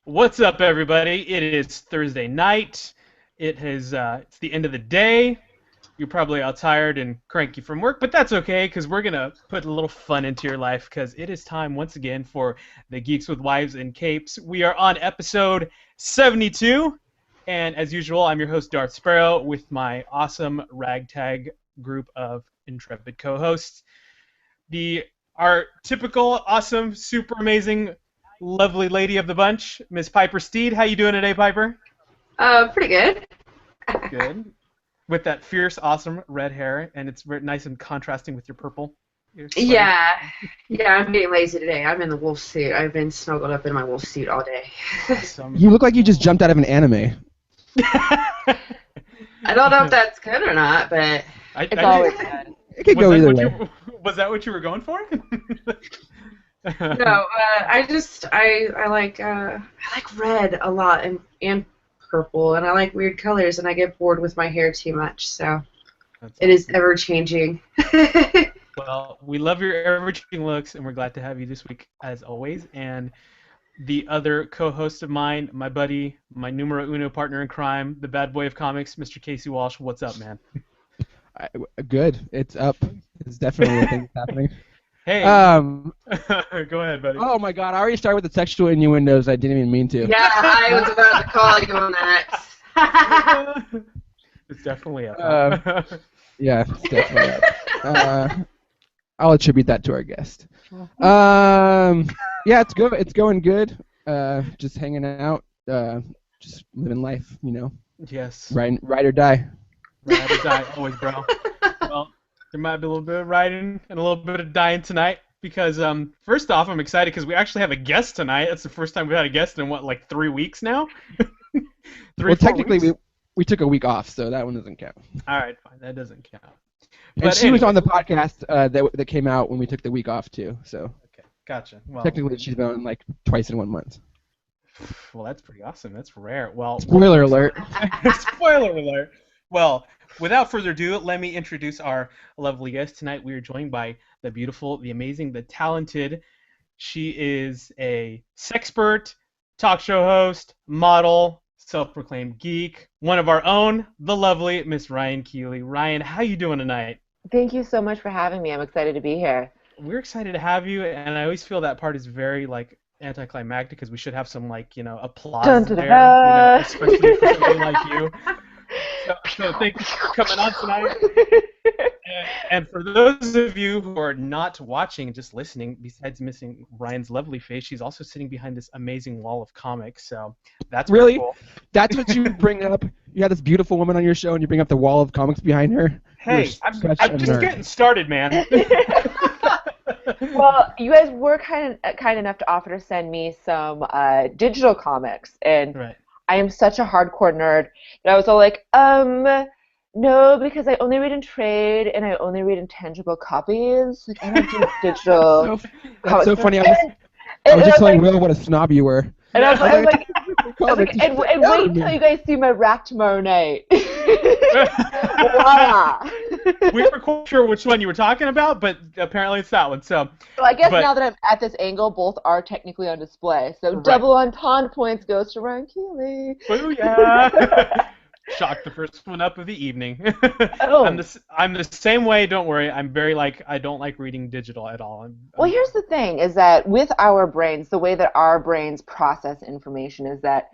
What's up, everybody? It is Thursday night. It's the end of the day. You're probably all tired and cranky from work, but that's okay because we're gonna put a little fun into your life because it is time once again for the Geeks with Wives and Capes. We are on episode 72, and as usual, I'm your host Darth Sparrow with my awesome ragtag group of intrepid co-hosts. The Our typical awesome, super amazing lovely lady of the bunch, Miss Piper Steed. How you doing today, Piper? Pretty good. Good. With that fierce, awesome red hair, and it's very nice and contrasting with your purple. Your sweater. Yeah, I'm getting lazy today. I'm in the wolf suit. I've been snuggled up in my wolf suit all day. Awesome. You look like you just jumped out of an anime. I don't know if that's good or not, but It's always good. It could go either way. Was that what you were going for? no. I like red a lot and purple, and I like weird colors, and I get bored with my hair too much, so it is ever changing. Well, we love your ever-changing looks, and we're glad to have you this week, as always. And the other co-host of mine, my buddy, my numero uno partner in crime, the bad boy of comics, Mr. Casey Walsh. What's up, man? Good. It's up. It's definitely a thing that's happening. Hey. Go ahead, buddy. Oh my God! I already started with the sexual innuendos. I didn't even mean to. Yeah, I was about to call you on that. It's definitely up. Yeah, it's definitely up. I'll attribute that to our guest. Yeah, it's good. It's going good. Just hanging out. Just living life. You know. Yes. Ride or die. Ride or die, always, bro. Well, there might be a little bit of riding and a little bit of dying tonight because, first off, I'm excited because we actually have a guest tonight. That's the first time we've had a guest in, what, like 3 weeks now? Well, technically, we took a week off, so that one doesn't count. All right, fine. That doesn't count. And she was on the podcast that came out when we took the week off, too. So okay, gotcha. Well, technically, she's been on like twice in 1 month. Well, that's pretty awesome. That's rare. Well, spoiler alert. Spoiler alert. Well, without further ado, let me introduce our lovely guest tonight. We are joined by the beautiful, the amazing, the talented. She is a sexpert, talk show host, model, self-proclaimed geek, one of our own, the lovely Miss Ryan Keely. Ryan, how you doing tonight? Thank you so much for having me. I'm excited to be here. We're excited to have you, and I always feel that part is very like anticlimactic because we should have some like applause Dun, there, dun, dun. especially for somebody like you. So thank you for coming on tonight. And for those of you who are not watching and just listening, besides missing Ryan's lovely face, she's also sitting behind this amazing wall of comics. So that's really cool. That's what you bring up. You have this beautiful woman on your show, and you bring up the wall of comics behind her. Hey, I'm just getting started, man. Well, you guys were kind enough to offer to send me some digital comics, and Right. I am such a hardcore nerd that I was all like, no, because I only read in trade and I only read in tangible copies. Like, I don't do digital. That's so funny. I was just telling Will what a snob you were. And I was like, and wait till you guys see my rack tomorrow night. Voila. We were quite sure which one you were talking about, but apparently it's that one. So I guess now that I'm at this angle, both are technically on display. So right. Double entendre points goes to Ryan Keely. Booyah! Shock the first one up of the evening. Oh. I'm the same way. Don't worry. I'm very I don't like reading digital at all. Well, here's the thing: is that with our brains, the way that our brains process information is that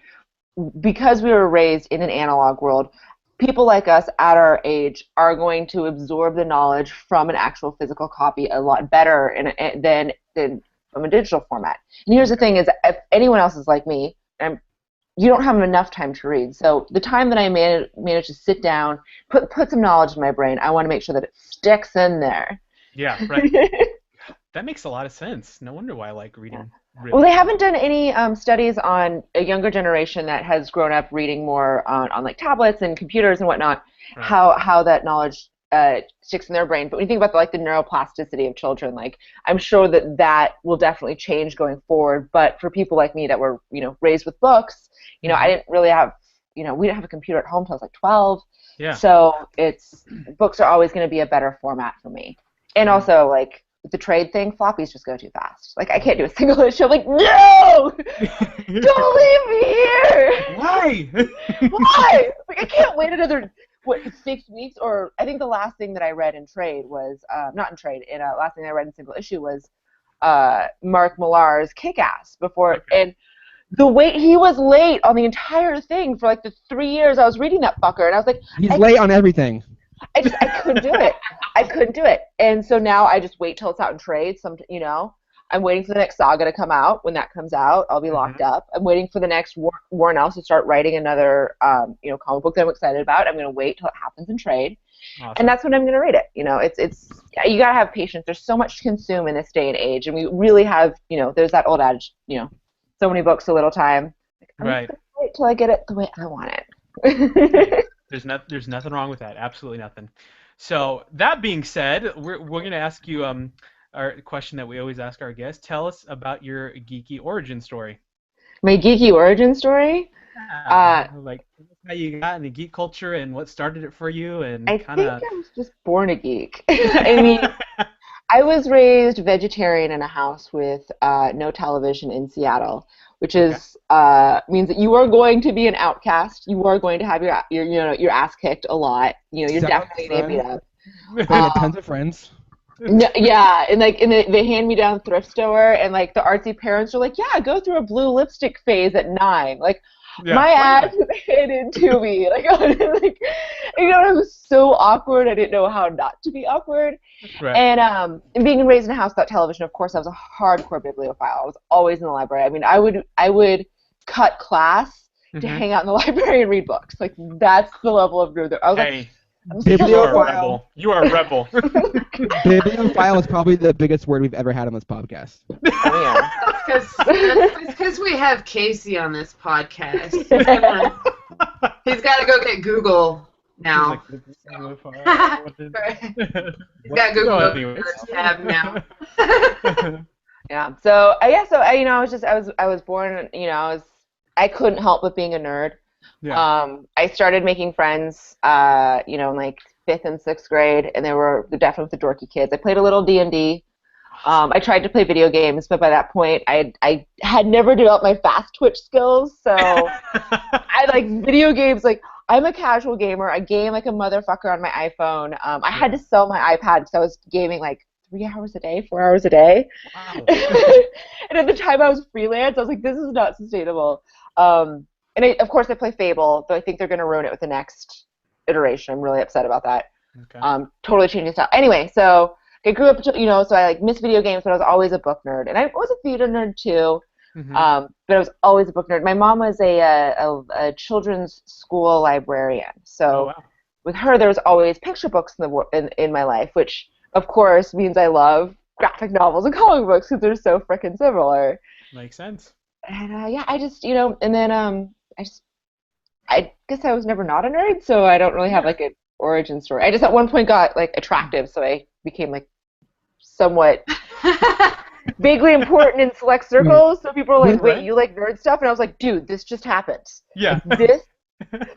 because we were raised in an analog world, people like us at our age are going to absorb the knowledge from an actual physical copy a lot better than from a digital format. And here's the thing: is if anyone else is like me, you don't have enough time to read. So the time that I manage to sit down, put some knowledge in my brain, I want to make sure that it sticks in there. Yeah, right. That makes a lot of sense. No wonder why I like reading. Yeah. Well, they haven't done any studies on a younger generation that has grown up reading more on like tablets and computers and whatnot, right. how that knowledge sticks in their brain. But when you think about the neuroplasticity of children, I'm sure that will definitely change going forward. But for people like me that were raised with books, I didn't really have we didn't have a computer at home till I was like 12. Yeah. So books are always going to be a better format for me. And also with the trade thing, floppies just go too fast. Like, I can't do a single issue. I'm like, no! Don't leave me here! Why? Why? Like, I can't wait another, 6 weeks? Or I think the last thing that I read in trade was, not in trade, last thing I read in single issue was Mark Millar's Kick-Ass before, and the wait, he was late on the entire thing for like the 3 years I was reading that fucker, and I was like, he's late on everything. I couldn't do it. I couldn't do it, and so now I just wait till it's out in trade. I'm waiting for the next saga to come out. When that comes out, I'll be locked up. I'm waiting for the next Warren Ellis to start writing another, comic book that I'm excited about. I'm going to wait till it happens in trade, and that's when I'm going to read it. It's you gotta have patience. There's so much to consume in this day and age, and we really have, there's that old adage, so many books, so little time. I'm Right. just gonna wait till I get it the way I want it. There's nothing wrong with that. Absolutely nothing. So that being said, we're going to ask you our question that we always ask our guests. Tell us about your geeky origin story. My geeky origin story? Like how you got into geek culture and what started it for you, and I kind of. think I was just born a geek. I mean, I was raised vegetarian in a house with no television in Seattle, which is means that you are going to be an outcast. You are going to have your ass kicked a lot. You're definitely going to beat up. I had tons of friends. No, yeah, and like in the hand-me-down thrift store, and like the artsy parents are like, yeah, go through a blue lipstick phase at 9. Like, my ass was handed to me. Like, it was so awkward. I didn't know how not to be awkward. Right. And being raised in a house without television, of course, I was a hardcore bibliophile. I was always in the library. I mean, I would cut class to hang out in the library and read books. Like, that's the level of nerd. I was like, bibliophile. You are a rebel. Bibliophile is probably the biggest word we've ever had on this podcast. Oh, yeah. It's because we have Casey on this podcast. He's got to go get Google now. He's got Google tab now. Yeah. So I was born. I couldn't help but being a nerd. Yeah. I started making friends, in like 5th and 6th grade, and they were definitely the dorky kids. I played a little D&D. I tried to play video games, but by that point, I had never developed my fast twitch skills, so I like video games. Like, I'm a casual gamer. I game like a motherfucker on my iPhone. I had to sell my iPad because I was gaming like 3 hours a day, 4 hours a day. Wow. And at the time I was freelance, I was like, this is not sustainable. And of course I play Fable, though I think they're going to ruin it with the next iteration. I'm really upset about that. Okay. Totally changing style. Anyway, so I grew up, so I like missed video games, but I was always a book nerd, and I was a theater nerd too. But I was always a book nerd. My mom was a children's school librarian, so with her there was always picture books in my life, which of course means I love graphic novels and comic books because they're so frickin' similar. Makes sense. And I just and then I guess I was never not a nerd, so I don't really have like an origin story. I just at one point got like attractive, so I became like somewhat vaguely important in select circles. So people were like, "Wait, you like nerd stuff?" And I was like, "Dude, this just happened." Yeah. This.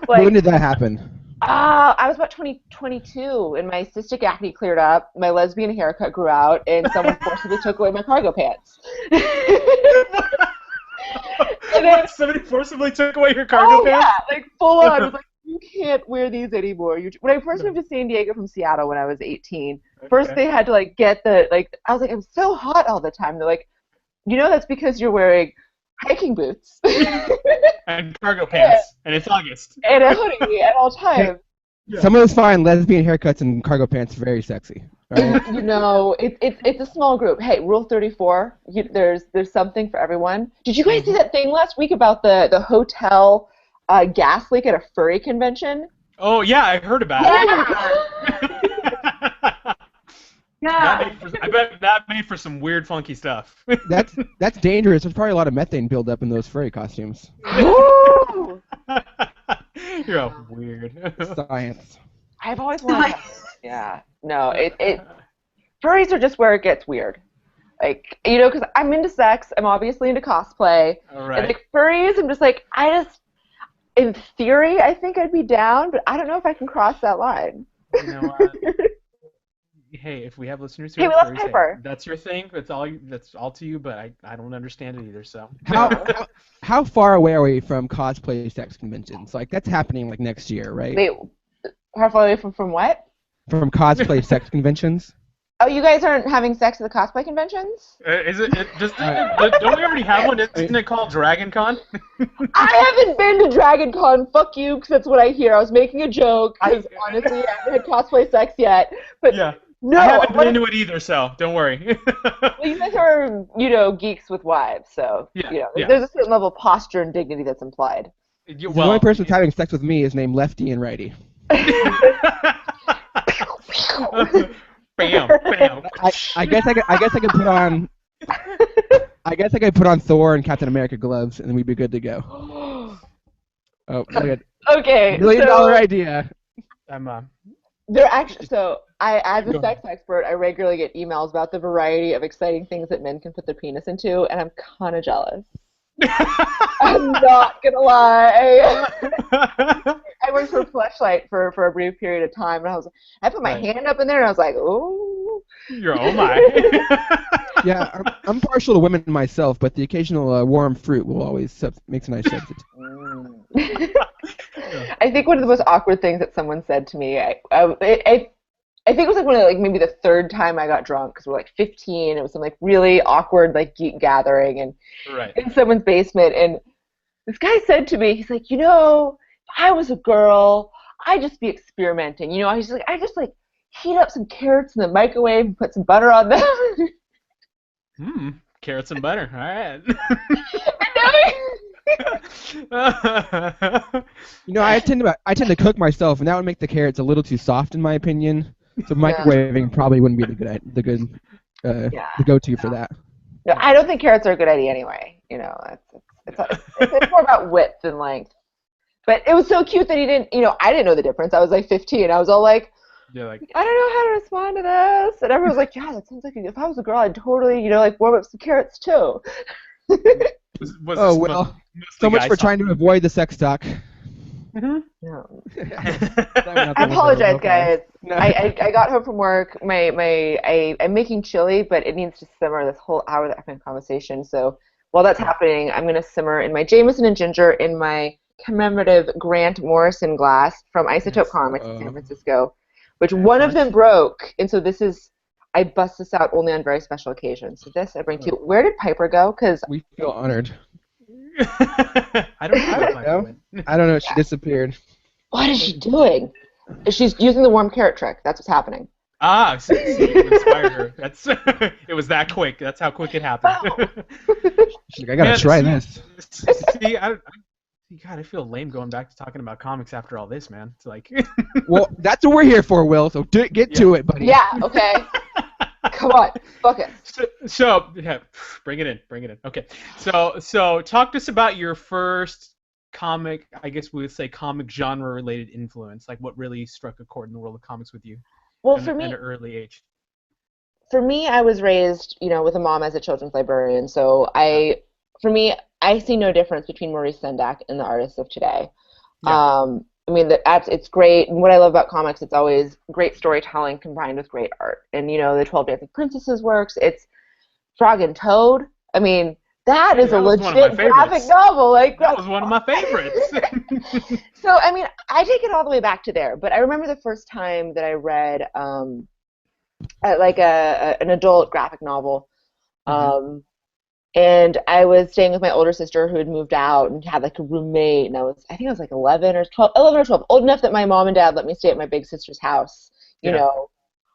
Like, when did that happen? I was about 22, and my cystic acne cleared up, my lesbian haircut grew out, and someone forcibly took away my cargo pants. And then, somebody forcibly took away your cargo pants? Yeah, like full on. I was like, you can't wear these anymore. When I first moved to San Diego from Seattle when I was 18, first they had to like get I was like, I'm so hot all the time. They're like, that's because you're wearing hiking boots. And cargo pants. And it's August. And a hoodie at all times. Yeah. Some of those fine lesbian haircuts and cargo pants are very sexy. Right? It's a small group. Hey, Rule 34. There's something for everyone. Did you guys see that thing last week about the hotel gas leak at a furry convention? Oh yeah, I heard about it. Yeah. I bet that made for some weird, funky stuff. That's dangerous. There's probably a lot of methane buildup in those furry costumes. Woo! You're all weird. Science. I've always wanted. Yeah. No. Furries are just where it gets weird. Like, because I'm into sex. I'm obviously into cosplay. All right. And like furries, I'm just like, in theory, I think I'd be down, but I don't know if I can cross that line. You know what? hey, if we have listeners who Hey, are we lost furries, hey, Piper. that's your thing. That's all to you. But I don't understand it either. So How far away are we from cosplay sex conventions? Like that's happening like next year, right? Wait, how far away from what? From cosplay sex conventions. Oh, you guys aren't having sex at the cosplay conventions? is it? Don't we already have one? Isn't it called Dragon Con? I haven't been to Dragon Con. Fuck you, because that's what I hear. I was making a joke, because honestly, I haven't had cosplay sex yet. But Yeah. no, I haven't been into it either, so don't worry. well, you guys are, geeks with wives, so Yeah. there's a certain level of posture and dignity that's implied. The only person that's having sex with me is named Lefty and Righty. Bam, bam. I guess I could put on. I guess I could put on Thor and Captain America gloves, and then we'd be good to go. Oh, look at Okay. $1 million idea. They're actually as a sex expert, I regularly get emails about the variety of exciting things that men can put their penis into, and I'm kind of jealous. I'm not gonna lie. I worked for Fleshlight for a brief period of time, and I put my hand up in there, and I was like, oh. You're oh my. Yeah, I'm partial to women myself, but the occasional warm fruit will always makes a nice substitute. I think one of the most awkward things that someone said to me, I think it was like one of maybe the third time I got drunk because we're like 15. It was some like really awkward like geek gathering and in someone's basement, and this guy said to me, he's like, if I was a girl, I'd just be experimenting. He's like, I just like heat up some carrots in the microwave and put some butter on them. Carrots and butter. All right. I tend to cook myself, and that would make the carrots a little too soft, in my opinion. So microwaving probably wouldn't be the go-to for that. No, I don't think carrots are a good idea anyway. It's more about width than length. But it was so cute that he didn't. I didn't know the difference. I was like 15. I was all like, I don't know how to respond to this. And everyone was like, yeah, that sounds like if I was a girl, I'd totally, warm up some carrots too. So much for trying to avoid the sex talk. Mm-hmm. No. I apologize, guys. No. I got home from work. I'm making chili, but it needs to simmer this whole hour that I've been in conversation. So while that's happening, I'm going to simmer in my Jameson and ginger in my commemorative Grant Morrison glass from Isotope Comics in San Francisco, which one of them broke, and so I bust this out only on very special occasions. So this I bring to you. Where did Piper go? Because we feel honored. I don't know. She disappeared. What is she doing? She's using the warm carrot trick. That's what's happening. See, it inspired her. It was that quick. That's how quick it happened. She's like, I gotta try this. See, God, I feel lame going back to talking about comics after all this, man. It's like. Well, that's what we're here for, Will. So get to it, buddy. Yeah. Okay. Come on, focus. So yeah, bring it in. Okay, so talk to us about your first comic. I guess we would say comic genre related influence. Like what really struck a chord in the world of comics with you? Well, at an early age. For me, I was raised, with a mom as a children's librarian. So I see no difference between Maurice Sendak and the artists of today. Yeah. It's great. And what I love about comics, it's always great storytelling combined with great art. And, the 12 Dancing Princesses works. It's Frog and Toad. That is a legit graphic novel. That was one of my favorites. So, I take it all the way back to there. But I remember the first time that I read an adult graphic novel. And I was staying with my older sister who had moved out and had a roommate, and I think I was 11 or 12, old enough that my mom and dad let me stay at my big sister's house, on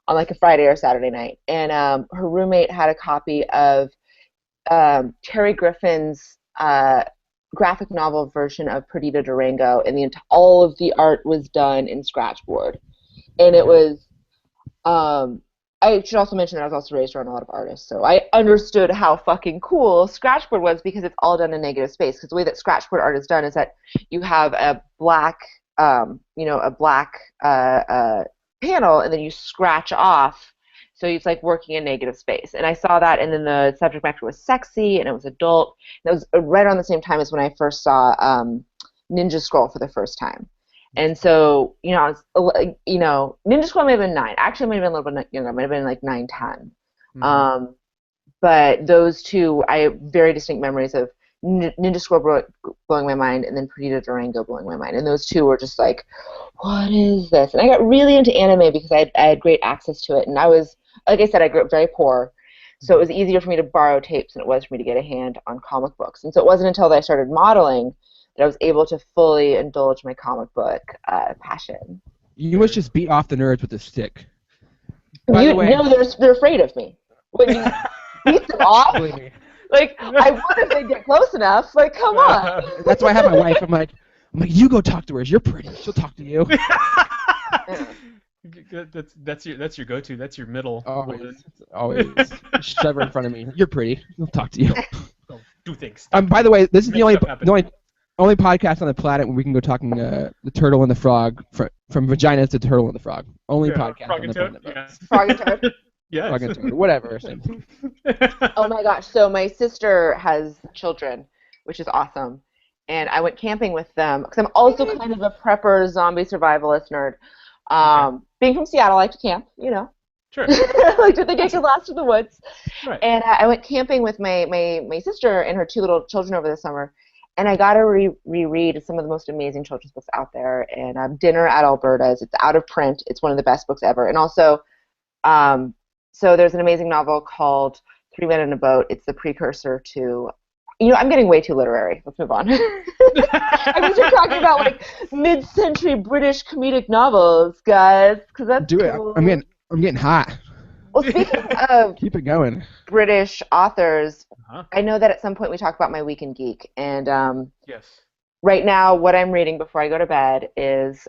a Friday or Saturday night. And her roommate had a copy of Terry Griffin's graphic novel version of Perdita Durango, and all of the art was done in scratchboard. And it was I should also mention that I was also raised around a lot of artists, so I understood how fucking cool scratchboard was because it's all done in negative space. Because the way that scratchboard art is done is that you have a black, panel, and then you scratch off, so it's like working in negative space. And I saw that, and then the subject matter was sexy, and it was adult. And it was right around the same time as when I first saw Ninja Scroll for the first time. And so, I was, Ninja Squad may have been 9. Actually, I might have been a little bit younger. I might have been like 9, 10. Mhm. But those two, I have very distinct memories of Ninja Squad blowing my mind, and then Perdita Durango blowing my mind. And those two were just like, what is this? And I got really into anime because I had great access to it. And I was, like I said, I grew up very poor. So it was easier for me to borrow tapes than it was for me to get a hand on comic books. And so it wasn't until I started modeling that I was able to fully indulge my comic book passion. You must just beat off the nerds with a stick. By the way, no, they're afraid of me. When you beat them off, believe me. like I would if they get close enough. Like, come on. That's why I have my wife. I'm like, you go talk to her. You're pretty. She'll talk to you. That's your go-to. That's your middle. Always. Shove her in front of me. You're pretty. She'll talk to you. Do things. By the way, this is the Make only podcast on the planet where we can go talking the turtle and the frog from vaginas to turtle and the frog. Only podcast Frog on and the Toad? planet. Yes. Frog and Toad. Yes. Frog and Toad. Whatever. Oh my gosh! So my sister has children, which is awesome, and I went camping with them because I'm also kind of a prepper zombie survivalist nerd. Being from Seattle, I like to camp. Sure. I like to think I could last in the woods. Right. And I went camping with my sister and her 2 little children over the summer, and I got to reread some of the most amazing children's books out there. And Dinner at Alberta's. It's out of print. It's one of the best books ever. And also, so there's an amazing novel called 3 Men in a Boat. It's the precursor to. I'm getting way too literary. Let's move on. I was just talking about like mid-century British comedic novels, guys, because that's cool. I'm getting hot. Well, speaking of keep it going. British authors, I know that at some point we talked about my week in geek, and yes. Right now, what I'm reading before I go to bed is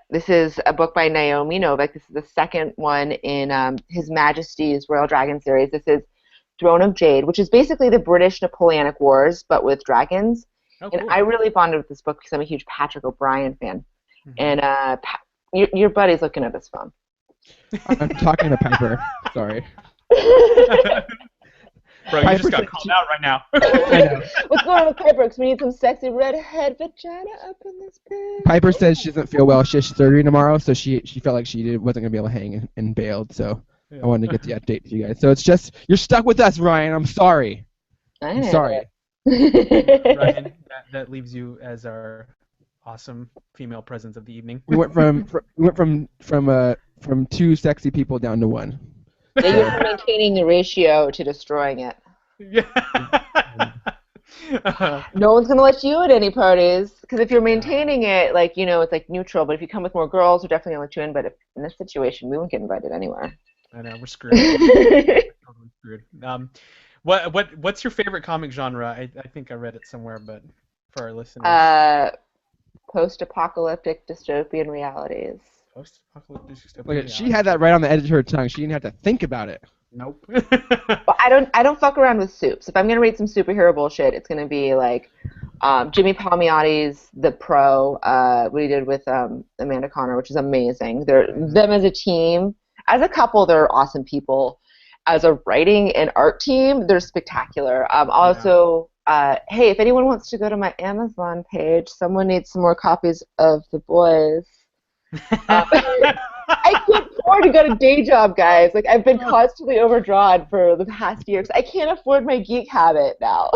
this is a book by Naomi Novik. This is the second one in His Majesty's Royal Dragon series. This is Throne of Jade, which is basically the British Napoleonic Wars, but with dragons. Oh, cool. And I really bonded with this book because I'm a huge Patrick O'Brien fan. Mm-hmm. And your buddy's looking at his phone. I'm talking to Piper. Sorry. Bro, you just got called out right now. I know. What's going on with Piper? Because we need some sexy redhead vagina up in this bitch. Piper says she doesn't feel well. She has surgery tomorrow, so she felt like she wasn't going to be able to hang and bailed. So I wanted to get the update to you guys. So it's just, you're stuck with us, Ryan. I'm sorry. I'm sorry. Ryan, that leaves you as our awesome female presence of the evening. We went from 2 sexy people down to 1. Yeah, you're maintaining the ratio to destroying it. Yeah. No one's gonna let you at any parties because if you're maintaining it, it's like neutral. But if you come with more girls, we're definitely gonna let you in. But if in this situation, we won't get invited anywhere. I know, we're screwed. Totally screwed. What's your favorite comic genre? I think I read it somewhere, but for our listeners. Post-apocalyptic dystopian realities. Post-apocalyptic dystopian. Look, she had that right on the edge of her tongue. She didn't have to think about it. Nope. But I don't fuck around with soups. If I'm gonna read some superhero bullshit, it's gonna be like Jimmy Palmiotti's The Pro, what he did with Amanda Conner, which is amazing. Them as a team, as a couple, they're awesome people. As a writing and art team, they're spectacular. Hey, if anyone wants to go to my Amazon page, someone needs some more copies of The Boys. I can't afford to go to day job, guys. Like, I've been constantly overdrawn for the past year because I can't afford my geek habit now.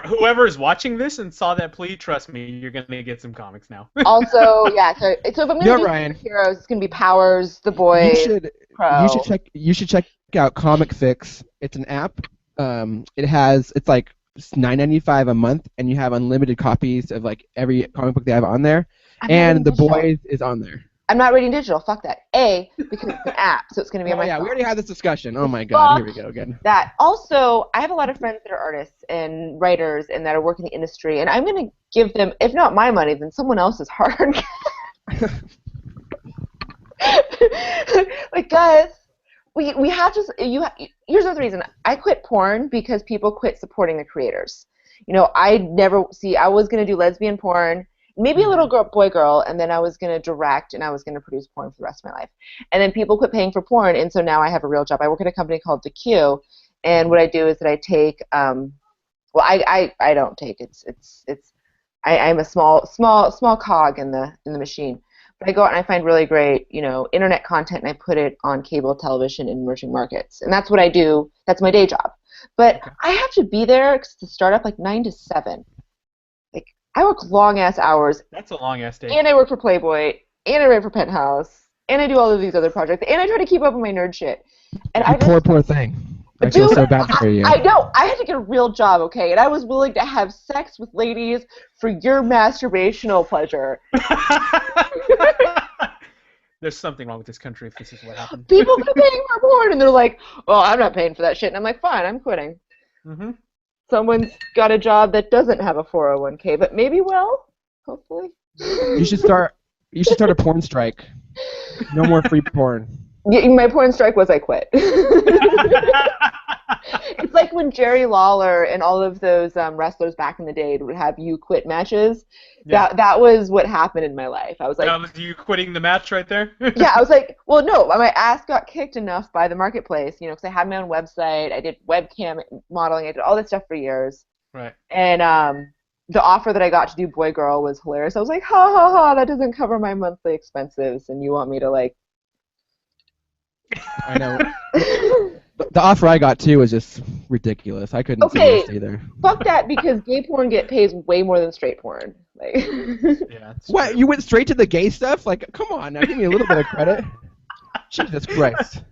Whoever is watching this and saw that plea, trust me, you're gonna get some comics now. Also, yeah. So if I'm gonna do superheroes, it's gonna be Powers, The Boys. You should check out Comic Fix. It's an app. It's like $9.95 a month, and you have unlimited copies of like every comic book they have on there. And The Boys is on there. I'm not reading digital. Fuck that. Because it's an app, so it's going to be on my phone. We already had this discussion. Oh my God, here we go again. That. Also, I have a lot of friends that are artists and writers and that are working in the industry, and I'm going to give them, if not my money, then someone else's hard. Like, guys, we have to. Here's another reason. I quit porn because people quit supporting the creators. I was going to do lesbian porn. Maybe a little boy girl, and then I was going to direct and I was going to produce porn for the rest of my life. And then people quit paying for porn, and so now I have a real job. I work at a company called The Q, and what I do is that I take, I don't take, I'm a small cog in the machine. But I go out and I find really great, internet content, and I put it on cable television in emerging markets. And that's what I do. That's my day job. But I have to be there to start up like 9 to 7. Like, I work long-ass hours. That's a long-ass day. And I work for Playboy, and I write for Penthouse, and I do all of these other projects, and I try to keep up with my nerd shit. And poor thing. I feel so bad for you. I know. I had to get a real job, okay? And I was willing to have sex with ladies for your masturbational pleasure. There's something wrong with this country if this is what happened. People are paying for porn, and they're like, well, I'm not paying for that shit. And I'm like, fine, I'm quitting. Mm-hmm. Someone's got a job that doesn't have a 401k, but maybe will, hopefully. You should start a porn strike. No more free porn. Yeah, my porn strike was I quit. It's like when Jerry Lawler and all of those wrestlers back in the day would have you quit matches. Yeah. That was what happened in my life. I was like, that was you quitting the match right there? Yeah, I was like, well, no, my ass got kicked enough by the marketplace, because I had my own website. I did webcam modeling. I did all this stuff for years. Right. And the offer that I got to do Boy Girl was hilarious. I was like, ha ha ha, that doesn't cover my monthly expenses, and you want me to like. I know. The offer I got too was just ridiculous. I couldn't see this either. Fuck that, because gay porn pays way more than straight porn. Like. Yeah. What? You went straight to the gay stuff? Like, come on, now give me a little bit of credit. Jesus Christ.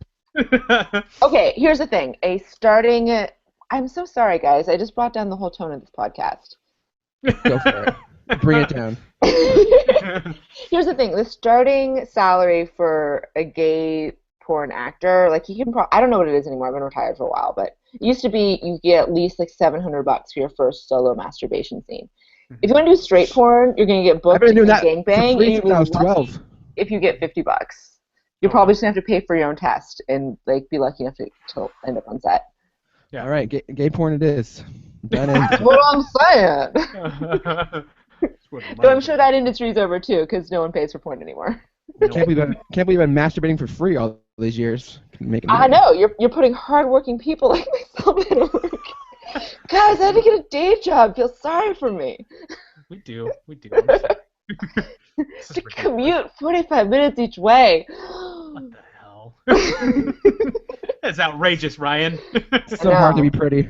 Okay, here's the thing. I'm so sorry, guys. I just brought down the whole tone of this podcast. Go for it. Bring it down. Here's the thing. The starting salary for a gay porn actor, like you can I don't know what it is anymore. I've been retired for a while, but it used to be you get at least like $700 for your first solo masturbation scene. Mm-hmm. If you want to do straight porn, you're gonna get booked in gangbang, and you're lucky 12. If you get $50. You're probably just gonna have to pay for your own test and like be lucky enough to end up on set. Yeah. All right, gay porn it is. That's what I'm saying. But I'm sure that industry's over too, because no one pays for porn anymore. Can't believe I'm masturbating for free all these years. I know, you're putting hardworking people like myself in work. Guys, I had to get a day job. Feel sorry for me. We do. To commute 45 minutes each way. What the hell? That's outrageous, Ryan. It's so hard to be pretty.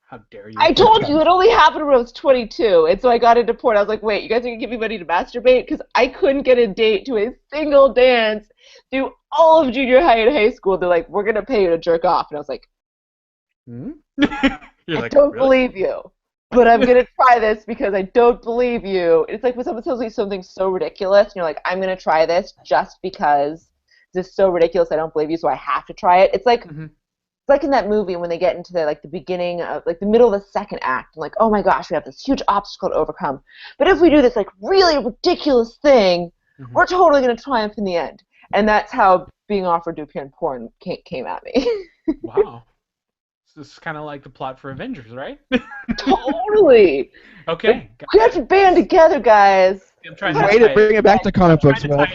How dare you? I told you it only happened when I was 22, and so I got into porn. I was like, wait, you guys are going to give me money to masturbate? Because I couldn't get a date to a single dance through all of junior high and high school. They're like, we're going to pay you to jerk off. And I was like, I don't believe you, but I'm going to try this because I don't believe you. It's like when someone tells me something so ridiculous, and you're like, I'm going to try this just because this is so ridiculous, I don't believe you, so I have to try it. It's like... Mm-hmm. It's like in that movie when they get into the beginning of the middle of the second act, and like, oh my gosh, we have this huge obstacle to overcome. But if we do this really ridiculous thing, we're totally going to triumph in the end. And that's how being offered to appear in porn came at me. Wow. So this is kind of like the plot for Avengers, right? Totally. Okay. We have to band together, guys. I'm trying to bring it back to comic books, Will. Way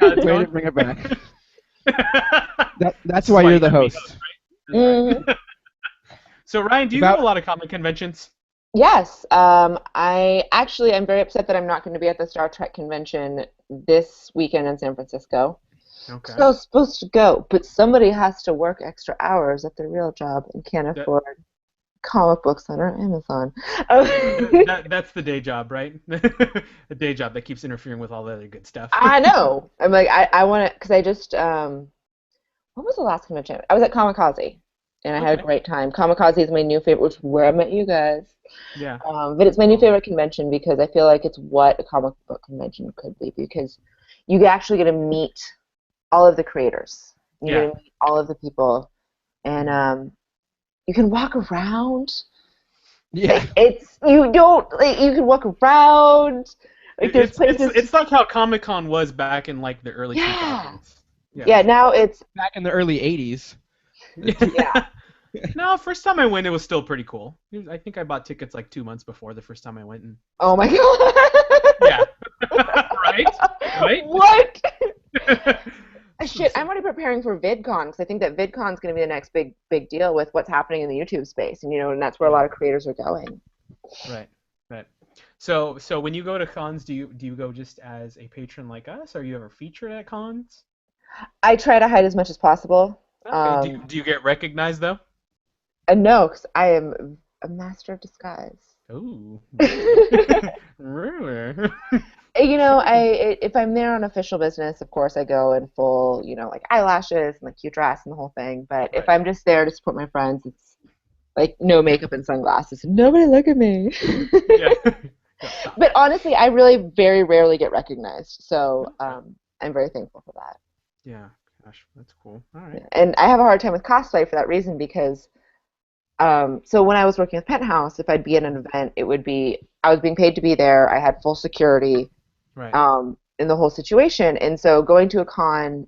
to bring it back. That's why you're the host. So Ryan, do you go to a lot of comic conventions? Yes. I'm very upset that I'm not going to be at the Star Trek convention this weekend in San Francisco. Okay. So I was supposed to go, but somebody has to work extra hours at their real job and can't afford comic books on our Amazon. That's the day job, right? The day job that keeps interfering with all the other good stuff. I know. I'm like, I want to, because I just what was the last convention? I was at Kamikaze, and I had a great time. Kamikaze is my new favorite, which is where I met you guys. Yeah. But it's my new favorite convention because I feel like it's what a comic book convention could be, because you actually get to meet all of the creators. You get to meet all of the people, and you can walk around. Yeah. You can walk around. Like there's places. It's like how Comic-Con was back in like the early 2000s. Yeah, now it's... Back in the early 80s. Yeah. No, first time I went, it was still pretty cool. I think I bought tickets like 2 months before the first time I went. Oh my god. Yeah. Right? What? Shit, I'm already preparing for VidCon, because I think that VidCon's going to be the next big deal with what's happening in the YouTube space, and and that's where a lot of creators are going. Right. So when you go to cons, do you go just as a patron like us? Are you ever featured at cons? I try to hide as much as possible. Okay. Do you get recognized though? No, because I am a master of disguise. Ooh. Rumor. If I'm there on official business, of course I go in full, like eyelashes and like cute dress and the whole thing. But if I'm just there to support my friends, it's like no makeup and sunglasses. Nobody look at me. Yeah. But honestly, I really very rarely get recognized, so I'm very thankful for that. Yeah. Gosh, that's cool. All right. And I have a hard time with cosplay for that reason because, so when I was working with Penthouse, if I'd be at an event, it would be I was being paid to be there. I had full security. Right. In the whole situation. And so going to a con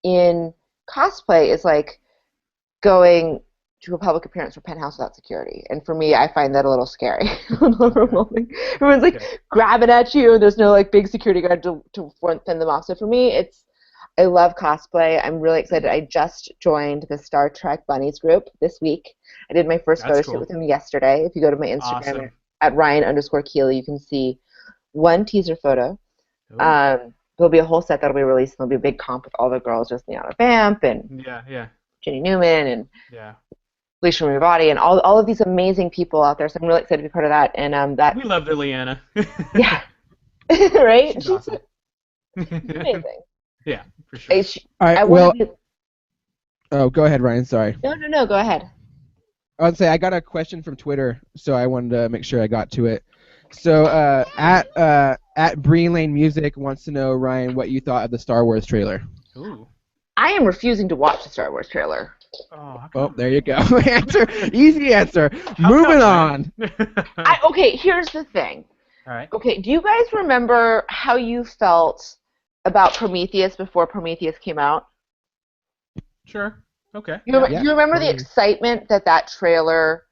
in cosplay is like going to a public appearance for Penthouse without security. And for me, I find that a little scary, a little overwhelming. Everyone's like grabbing at you, and there's no like big security guard to fend them off. So for me, I love cosplay. I'm really excited. I just joined the Star Trek Bunnies group this week. I did my first photo shoot with them yesterday. If you go to my Instagram at Ryan_Keely, you can see one teaser photo. There'll be a whole set that'll be released, and there'll be a big comp with all the girls, just Liana Vamp and Ginny Newman and Alicia Marie and all of these amazing people out there. So I'm really excited to be part of that. And we love the Liana. Yeah, right. She's awesome. Amazing. Yeah, for sure. All right. Well. Oh, go ahead, Ryan. Sorry. No. Go ahead. I would say I got a question from Twitter, so I wanted to make sure I got to it. So at Breen Lane Music wants to know, Ryan, what you thought of the Star Wars trailer. Ooh. I am refusing to watch the Star Wars trailer. Oh, there you go. Easy answer. Moving on. Okay, here's the thing. All right. Okay, do you guys remember how you felt about Prometheus before Prometheus came out? Sure. Okay. You remember the excitement that trailer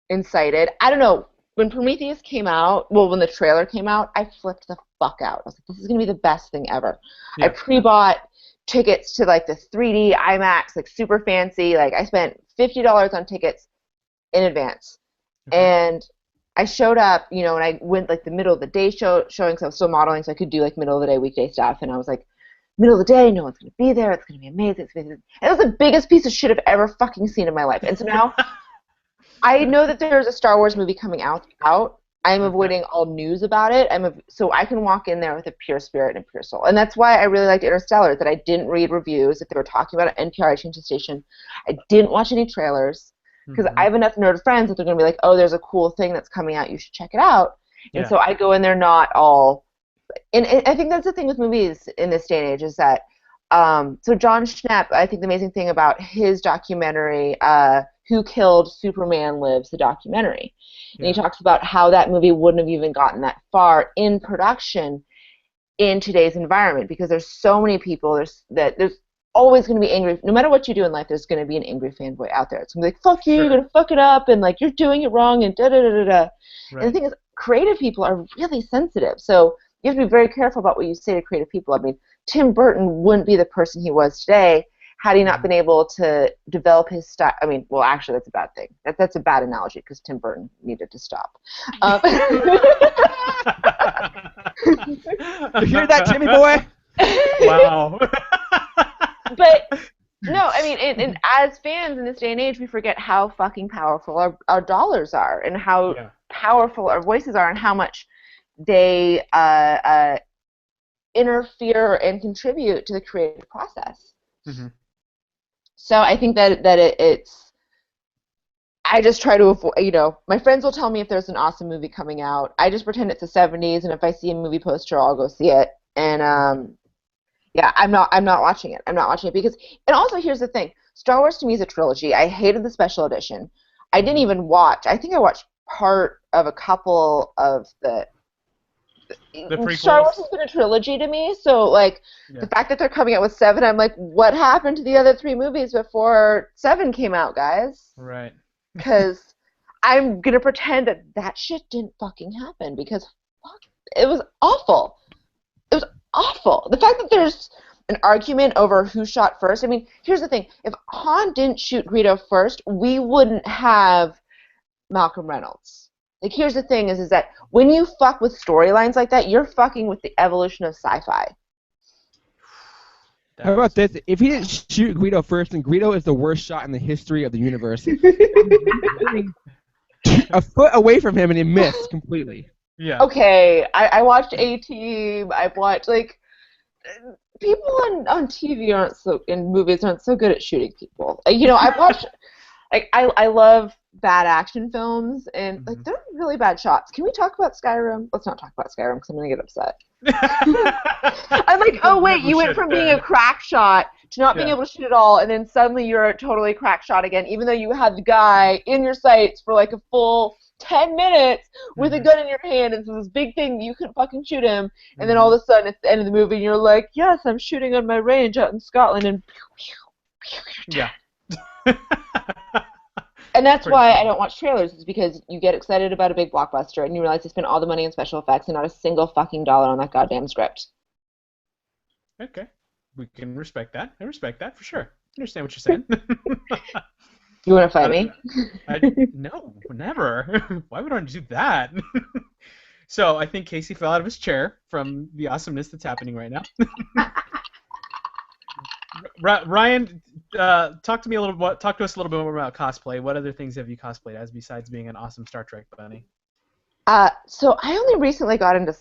incited? I don't know. When Prometheus came out, when the trailer came out, I flipped the fuck out. I was like, this is going to be the best thing ever. Yeah. I pre-bought tickets to like the 3D IMAX, like super fancy. Like I spent $50 on tickets in advance. And I showed up, and I went like the middle of the day showing because I was still modeling, so I could do like middle of the day weekday stuff. And I was like, middle of the day, no one's going to be there. It's going to be amazing. And it was the biggest piece of shit I've ever fucking seen in my life. And so now I know that there's a Star Wars movie coming out. I'm avoiding all news about it. So I can walk in there with a pure spirit and a pure soul. And that's why I really liked Interstellar, that I didn't read reviews. If they were talking about it, NPR, I changed the station. I didn't watch any trailers because I have enough nerd friends that they're going to be like, oh, there's a cool thing that's coming out. You should check it out. And so I go in there not all – and I think that's the thing with movies in this day and age is that so John Schnepp, I think the amazing thing about his documentary Who Killed Superman Lives, the documentary. And he talks about how that movie wouldn't have even gotten that far in production in today's environment because there's so many people, there's always going to be angry. No matter what you do in life, there's going to be an angry fanboy out there. It's going to be like, fuck you, you're going to fuck it up, and like, you're doing it wrong, and da-da-da-da-da. Right. And the thing is, creative people are really sensitive. So you have to be very careful about what you say to creative people. I mean, Tim Burton wouldn't be the person he was today had he not been able to develop his style. I mean, well, actually, that's a bad thing. That's a bad analogy because Tim Burton needed to stop. You hear that, Timmy boy? Wow. But no, I mean, and as fans in this day and age, we forget how fucking powerful our dollars are and how powerful our voices are and how much they interfere and contribute to the creative process. Mm-hmm. So I think that it's. I just try to avoid. My friends will tell me if there's an awesome movie coming out. I just pretend it's the '70s, and if I see a movie poster, I'll go see it. And I'm not watching it. I'm not watching it because. And also, here's the thing: Star Wars to me is a trilogy. I hated the special edition. I didn't even watch. I think I watched part of a couple of the prequels. Star Wars has been a trilogy to me, so like the fact that they're coming out with 7, I'm like, what happened to the other 3 movies before 7 came out, guys? Right. Because I'm gonna pretend that shit didn't fucking happen because fuck, it was awful. It was awful. The fact that there's an argument over who shot first. I mean, here's the thing: if Han didn't shoot Greedo first, we wouldn't have Malcolm Reynolds. Like, here's the thing is that when you fuck with storylines like that, you're fucking with the evolution of sci-fi. How about this? If he didn't shoot Guido first, then Guido is the worst shot in the history of the universe. A foot away from him, and he missed completely. Yeah. Okay, I watched A-Team. I've watched, like, people on TV in movies aren't so good at shooting people. You know, I've watched, like, I love bad action films, and, like, they're really bad shots. Can we talk about Skyrim? Let's not talk about Skyrim, because I'm going to get upset. I'm like, oh, wait, you went from being a crack shot to not being able to shoot at all, and then suddenly you're a totally crack shot again, even though you had the guy in your sights for, like, a full 10 minutes with a gun in your hand, and so this big thing, you couldn't fucking shoot him, and then all of a sudden, it's the end of the movie, and you're like, yes, I'm shooting on my range out in Scotland, and yeah. And that's why I don't watch trailers, is because you get excited about a big blockbuster, and you realize they spent all the money on special effects and not a single fucking dollar on that goddamn script. Okay. We can respect that. I respect that for sure. I understand what you're saying. You want to fight me? No, never. Why would I do that? So I think Casey fell out of his chair from the awesomeness that's happening right now. Ryan, talk to us a little bit more about cosplay. What other things have you cosplayed as besides being an awesome Star Trek bunny? So I only recently got into.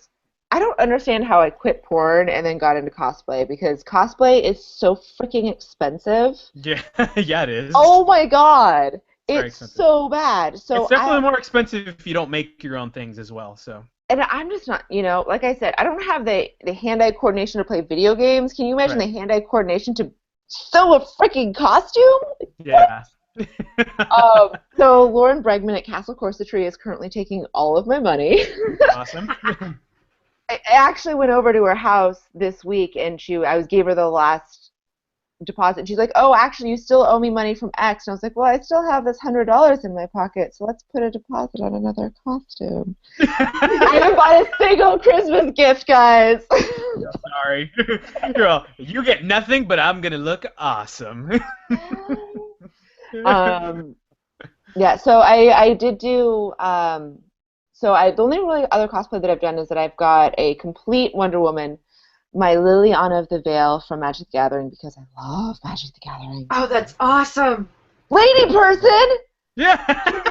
I don't understand how I quit porn and then got into cosplay, because cosplay is so freaking expensive. Yeah, yeah, it is. Oh my god, it's so bad. So it's definitely more expensive if you don't make your own things as well. So. And I'm just not, like I said, I don't have the hand-eye coordination to play video games. Can you imagine the hand-eye coordination to sew a freaking costume? Yeah. So Lauren Bregman at Castle Corsetry is currently taking all of my money. Awesome. I actually went over to her house this week, and I gave her the last deposit. And she's like, "Oh, actually, you still owe me money from X." And I was like, "Well, I still have this $100 in my pocket, so let's put a deposit on another costume." I haven't bought a single Christmas gift, guys. Sorry. You get nothing, but I'm gonna look awesome. Yeah. So I did do. The only really other cosplay that I've done is that I've got a complete Wonder Woman, my Liliana of the Veil from Magic the Gathering, because I love Magic the Gathering. Oh, that's awesome! Lady person! Yeah!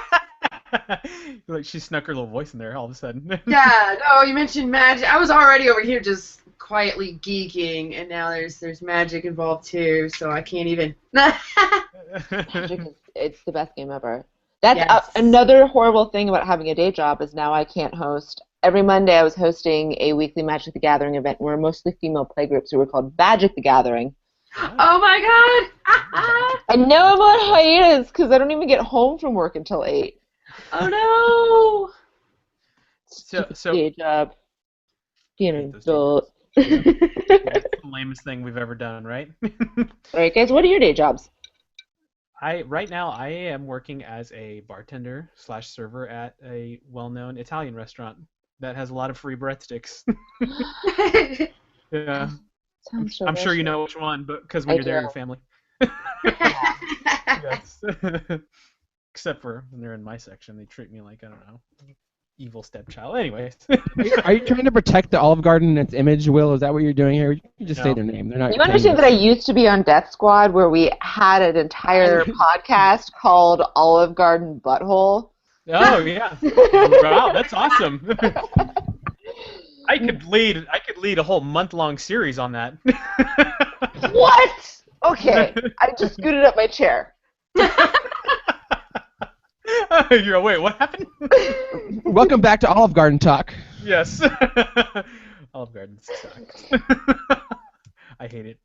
Like she snuck her little voice in there all of a sudden. Yeah, no, you mentioned magic. I was already over here just quietly geeking, and now there's magic involved too, so I can't even. Magic it's the best game ever. That's another horrible thing about having a day job is now I can't host. Every Monday I was hosting a weekly Magic the Gathering event where mostly female playgroups who were called Magic the Gathering. Oh my god! And now I'm on hiatus because I don't even get home from work until 8. Oh no! So day job. Being an adult. That's the lamest thing we've ever done, right? Alright guys, what are your day jobs? Right now I am working as a bartender / server at a well-known Italian restaurant that has a lot of free breadsticks. Yeah. I'm sure you know which one, but because when you're there, your family. Yes. Except for when they're in my section, they treat me like, I don't know, evil stepchild. Anyways. Are you trying to protect the Olive Garden and its image, Will? Is that what you're doing here? You can just say their name. They're not. You understand that I used to be on Death Squad, where we had an entire podcast called Olive Garden Butthole. Oh yeah! Wow, that's awesome. I could lead a whole month-long series on that. What? Okay, I just scooted up my chair. Wait, what happened? Welcome back to Olive Garden Talk. Yes. Olive Garden sucks. I hate it.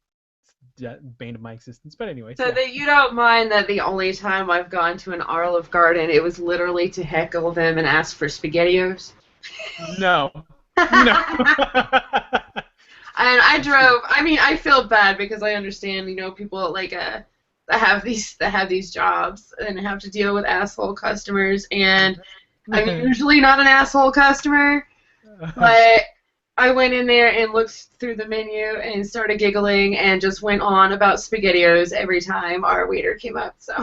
It's bane of my existence. But anyway. So that you don't mind that the only time I've gone to an Olive Garden, it was literally to heckle them and ask for SpaghettiOs? No. No. And I feel bad because I understand, people like that have these jobs and have to deal with asshole customers, and I'm usually not an asshole customer, but I went in there and looked through the menu and started giggling and just went on about SpaghettiOs every time our waiter came up. So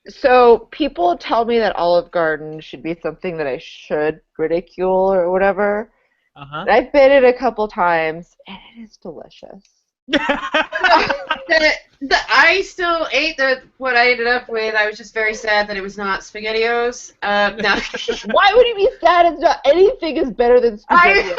So people tell me that Olive Garden should be something that I should ridicule or whatever. Uh-huh. And I've been it a couple times, and it is delicious. I still ate what I ended up with. I was just very sad that it was not SpaghettiOs. No. Why would you be sad? It's not anything is better than SpaghettiOs.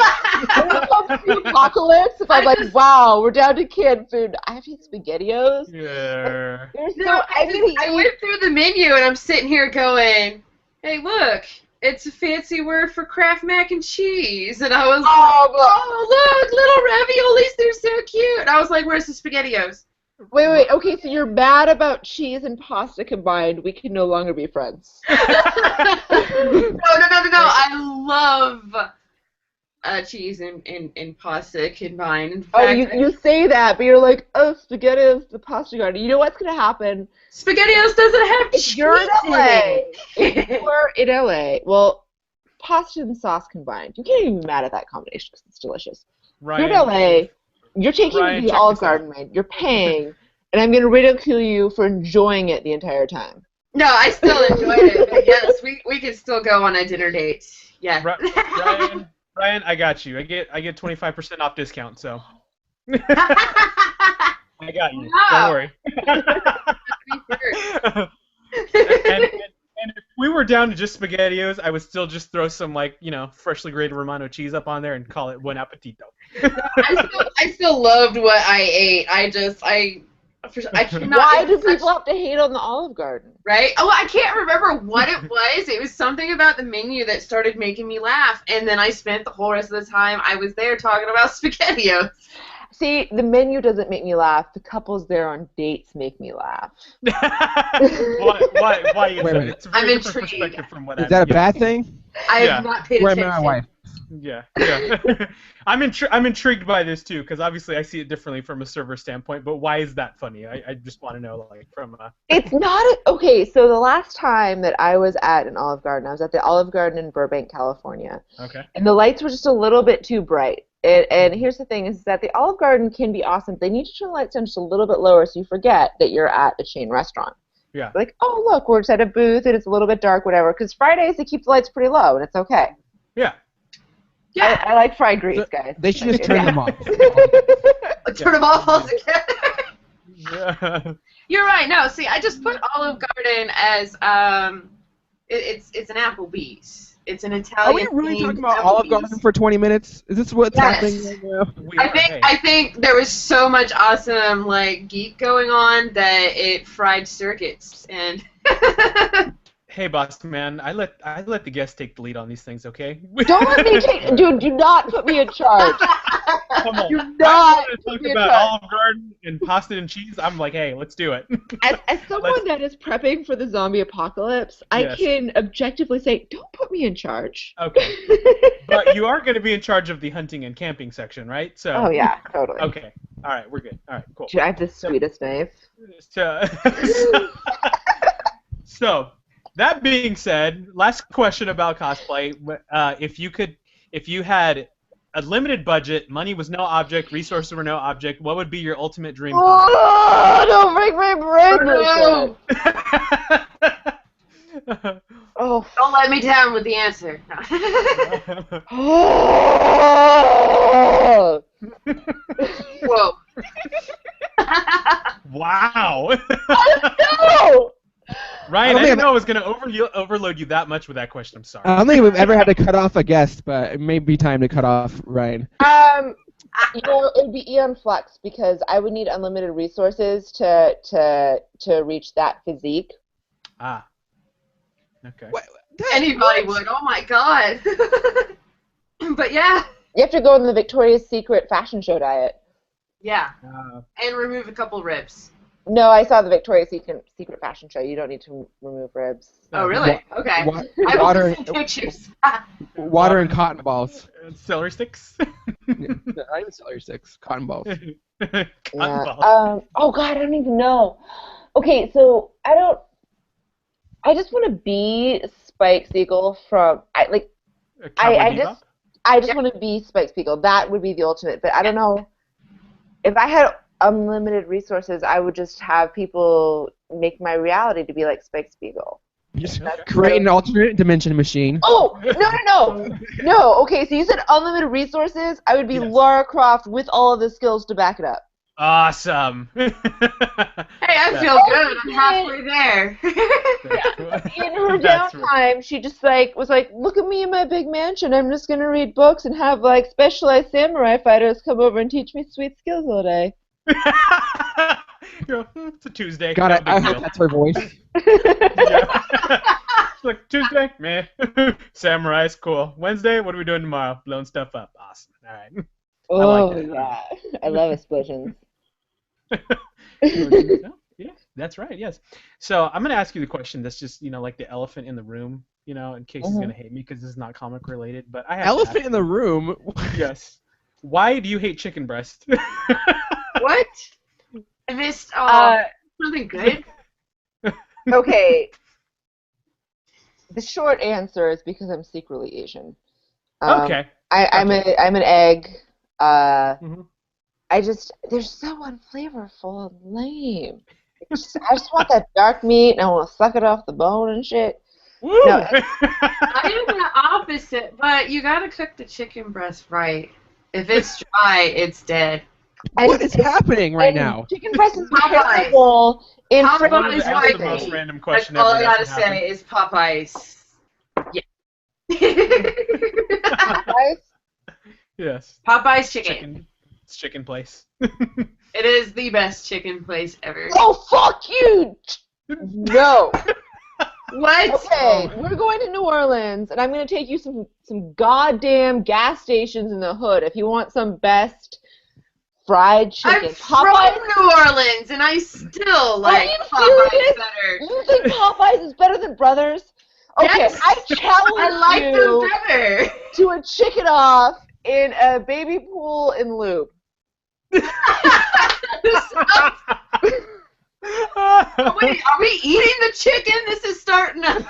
When it comes to the apocalypse, if I'm like, wow, we're down to canned food, I have to eat SpaghettiOs. Yeah. I went through the menu and I'm sitting here going, hey, look. It's a fancy word for Kraft mac and cheese. And I was like, oh, look, little raviolis, they're so cute. And I was like, where's the SpaghettiOs? Wait. Okay, so you're mad about cheese and pasta combined. We can no longer be friends. No. I love cheese and pasta combined. In fact, you say that, but you're like, oh, SpaghettiOs, the pasta garden. You know what's going to happen? SpaghettiOs doesn't have cheese. You're in LA. You're in LA. Well, pasta and sauce combined. You can't even be mad at that combination because it's delicious. Ryan, You're in LA. You're taking me to the Olive Garden, right? You're paying, and I'm going to ridicule you for enjoying it the entire time. No, I still enjoyed it. But yes, we can still go on a dinner date. Yeah. Ryan, I got you. I get 25% off discount, so. I got you. Don't worry. and if we were down to just SpaghettiOs, I would still just throw some freshly grated Romano cheese up on there and call it buon appetito. I still loved what I ate. I cannot. Why do people have to hate on the Olive Garden? Right? Oh, I can't remember what it was. It was something about the menu that started making me laugh, and then I spent the whole rest of the time I was there talking about SpaghettiOs. See, the menu doesn't make me laugh. The couples there on dates make me laugh. Why is that? It's a very I'm different intrigued. perspective from what Is that a bad thing? I have not paid Where attention. my wife? Yeah. I'm intrigued by this too, because obviously I see it differently from a server standpoint. But why is that funny? I just want to know, from. It's not okay. So the last time that I was at an Olive Garden, I was at the Olive Garden in Burbank, California. Okay. And the lights were just a little bit too bright. And here's the thing: is that the Olive Garden can be awesome. They need to turn the lights down just a little bit lower, so you forget that you're at a chain restaurant. Yeah. Like, oh look, we're just at a booth and it's a little bit dark, whatever. Because Fridays they keep the lights pretty low and it's okay. Yeah. Yeah. I like fried grease, guys. They should just turn them off. Turn them off altogether. Yeah. You're right. No, see, I just put Olive Garden as it's an Applebee's. It's an Italian. Are we really talking about Olive Garden for 20 minutes? Is this what's happening right now? I think there was so much awesome geek going on that it fried circuits and. Hey, boss man, I let the guests take the lead on these things, okay? Don't let me take. Dude, do not put me in charge. Come on. Do not talk about Olive Garden and pasta and cheese. I'm like, hey, let's do it. As someone that is prepping for the zombie apocalypse, I can objectively say, don't put me in charge. Okay. But you are going to be in charge of the hunting and camping section, right? So. Oh yeah, totally. Okay. All right, we're good. All right, cool. Dude, I have the sweetest knife. So, that being said, last question about cosplay. If you had a limited budget, money was no object, resources were no object, what would be your ultimate dream cosplay? Oh, don't break my brain. Oh, don't let me down with the answer. Whoa. Wow. No! Ryan, I didn't know I was going to overload you that much with that question. I'm sorry. I don't think we've ever had to cut off a guest, but it may be time to cut off Ryan. It would be Eon Flux because I would need unlimited resources to reach that physique. Ah. Okay. Anybody would. Oh my god. But yeah. You have to go on the Victoria's Secret fashion show diet. Yeah. And remove a couple ribs. No, I saw the Victoria's Secret fashion show. You don't need to remove ribs. Oh, really? Okay. Water, pictures. Water and cotton balls. Celery sticks? Not even celery sticks. Cotton balls. Cotton balls. Oh, God, I don't even know. Okay, so I just want to be Spike Spiegel from... I just want to be Spike Spiegel. That would be the ultimate. But I don't know. If I had unlimited resources, I would just have people make my reality to be like Spike Spiegel. Just create an alternate dimension machine. Oh, no. Okay, so you said unlimited resources. I would be Lara Croft with all of the skills to back it up. Awesome. Hey, I feel good. I'm halfway there. In her downtime, she just was like, look at me in my big mansion. I'm just gonna read books and have like specialized samurai fighters come over and teach me sweet skills all day. It's a Tuesday. God, I hope that's her voice. Look, Tuesday, meh. Samurai's cool. Wednesday, what are we doing tomorrow? Blowing stuff up. Awesome. All right. Oh, I like that. yeah. I love explosions. Yeah, that's right, yes. So I'm going to ask you the question that's just, like the elephant in the room, in case he's going to hate me because this is not comic related. But I have Elephant in the room? Yes. Why do you hate chicken breast? What? I missed something good. Okay. The short answer is because I'm secretly Asian. Okay. I'm an egg. They're so unflavorful and lame. I just want that dark meat and I want to suck it off the bone and shit. Woo! No, I am the opposite, but you gotta cook the chicken breast right. If it's dry, it's dead. What is happening right now? Chicken breast is terrible. Popeyes is That's the most random question That's all ever. I gotta say is Popeyes. Yeah. Popeyes? Yes. Popeyes chicken. It's chicken place. It is the best chicken place ever. Oh, fuck you! No. What? Okay, we're going to New Orleans, and I'm going to take you some goddamn gas stations in the hood if you want some best fried chicken. I'm from New Orleans, and I still like Popeyes better. You think Popeyes is better than Brothers? Okay, Yes. I challenge I like you them better. to a chicken off in a baby pool in Loop. Oh, wait, are we eating the chicken? This is starting to... No,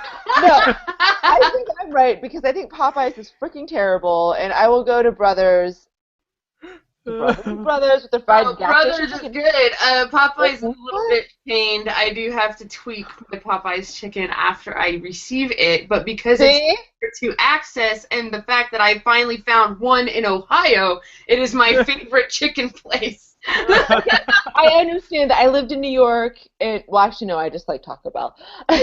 I think I'm right because I think Popeyes is freaking terrible, and I will go to Brothers with the fried gas Brothers station is chicken. good. Popeyes is a little bit pained. I do have to tweak my Popeyes chicken after I receive it, but because it's easier to access and the fact that I finally found one in Ohio, it is my favorite chicken place. I understand that. I lived in New York, and well, actually, no, I just like Taco Bell. I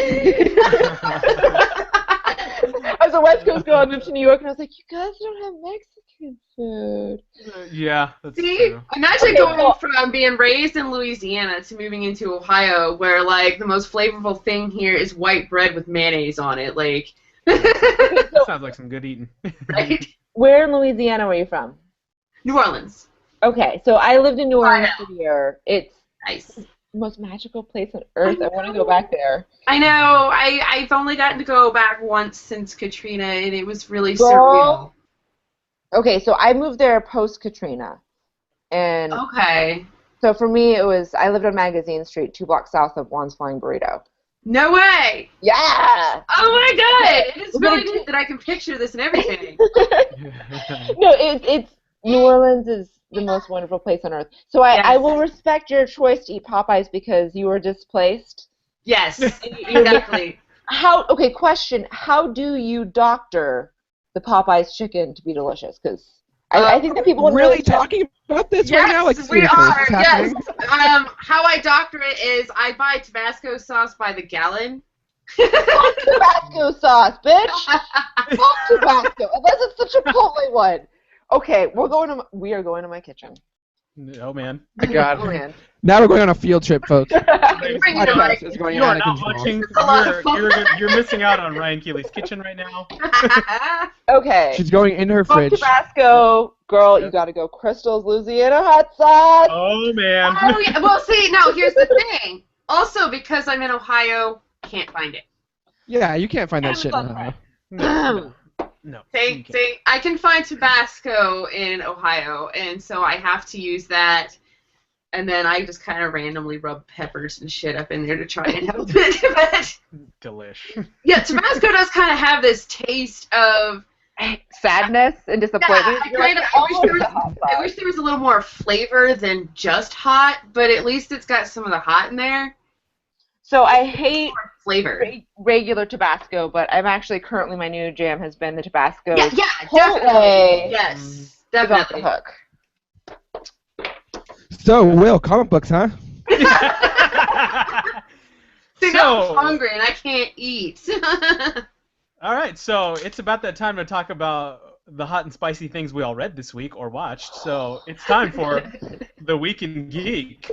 was a West Coast girl. I moved to New York, and I was like, you guys don't have Mexican food. Yeah, that's See, true. imagine going from being raised in Louisiana to moving into Ohio, where like the most flavorful thing here is white bread with mayonnaise on it. Like, Sounds like some good eating. right? Where in Louisiana were you from? New Orleans. Okay, so I lived in New Orleans for a year. It's Nice. the most magical place on earth. I want to go back there. I know. I've only gotten to go back once since Katrina, and it was really surreal. Girl. Okay, so I moved there post-Katrina. And Okay. so for me, I lived on Magazine Street, 2 blocks south of Juan's Flying Burrito. No way! Yeah! Oh my god! It is really good that I can picture this and everything. No, it's New Orleans is the most wonderful place on earth. So I will respect your choice to eat Popeyes because you were displaced. Yes, exactly. Okay, question. How do you doctor the Popeyes chicken to be delicious? Because I think that people really talking about this right now? Like, Yes, we seriously, is are. this Yes. happening? How I doctor it is I buy Tabasco sauce by the gallon. Fuck Tabasco sauce, bitch! Fuck Tabasco, unless it's the Chipotle one. Okay, we are going to my kitchen. Oh man. My God. Oh man. Now we're going on a field trip, folks. This Bring it podcast on. is going You out are of not control. watching. a lot of fun. You're missing out on Ryan Keely's kitchen right now. Okay. She's going in her Fuck fridge. Tabasco, girl. You gotta go Crystal's Louisiana hot sauce. Oh man. Oh, yeah. Well, see, no, here's the thing. Also, because I'm in Ohio, can't find it. Yeah, you can't find that shit in Ohio. No. See, I can find Tabasco in Ohio, and so I have to use that. And then I just kind of randomly rub peppers and shit up in there to try and help it. But Delish. yeah, Tabasco does kind of have this taste of Sadness and disappointment. Yeah, I wish there was a little more flavor than just hot, but at least it's got some of the hot in there. So I hate Flavor. regular Tabasco, but I'm actually currently my new jam has been the Tabasco. Yeah, Chipotle definitely. Yes, is off definitely. the hook. So, Will, comic books, huh? See, now I'm hungry and I can't eat. All right, so it's about that time to talk about the hot and spicy things we all read this week or watched. So it's time for the Week in Geek.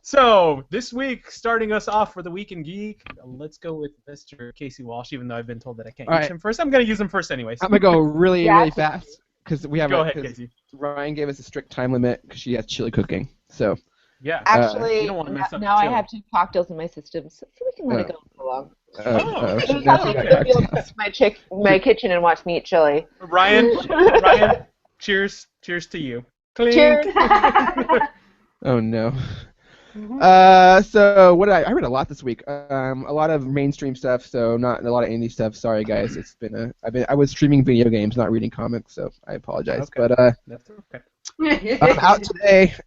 So this week, starting us off for the Week in Geek, let's go with Mr. Casey Walsh. Even though I've been told that I can't use him first, I'm going to use him first anyways. I'm gonna go really fast because we have. Go ahead, Casey. Ryan gave us a strict time limit because she has chili cooking. So. Yeah. Actually, you don't want to mess up now the I chili. have 2 cocktails in my system, so we can let it go for long. My kitchen and watch me eat chili. Ryan, cheers to you. Clink. Cheers. Oh no. So what I read a lot this week. A lot of mainstream stuff, so not a lot of indie stuff. Sorry guys, it's been I was streaming video games, not reading comics, so I apologize. Okay. But that's okay.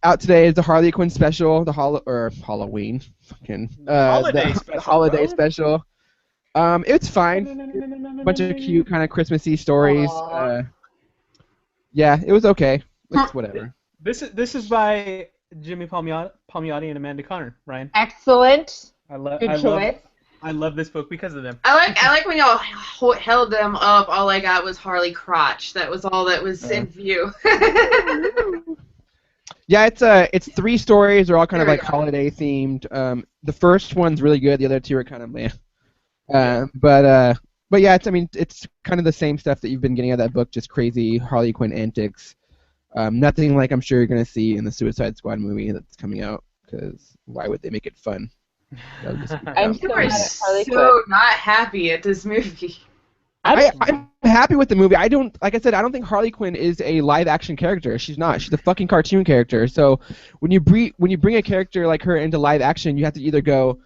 out today is the Harley Quinn special, the Halloween, fucking the holiday special. It's fine. Bunch of cute kind of Christmassy stories. Yeah, it was okay. It's whatever. This is by Jimmy Palmiotti and Amanda Conner, Ryan. Excellent. Good choice. I love this book because of them. I like when y'all held them up. All I got was Harley crotch. That was all that was in view. Yeah, it's 3 stories. They're all kind of like holiday themed. The first one's really good. The other 2 are kind of meh. But yeah, it's kind of the same stuff that you've been getting out of that book, just crazy Harley Quinn antics. Nothing like I'm sure you're gonna see in the Suicide Squad movie that's coming out. Because why would they make it fun? I'm so not happy at this movie. I'm happy with the movie. I don't think Harley Quinn is a live action character. She's not. She's a fucking cartoon character. So when you bring a character like her into live action, you have to either go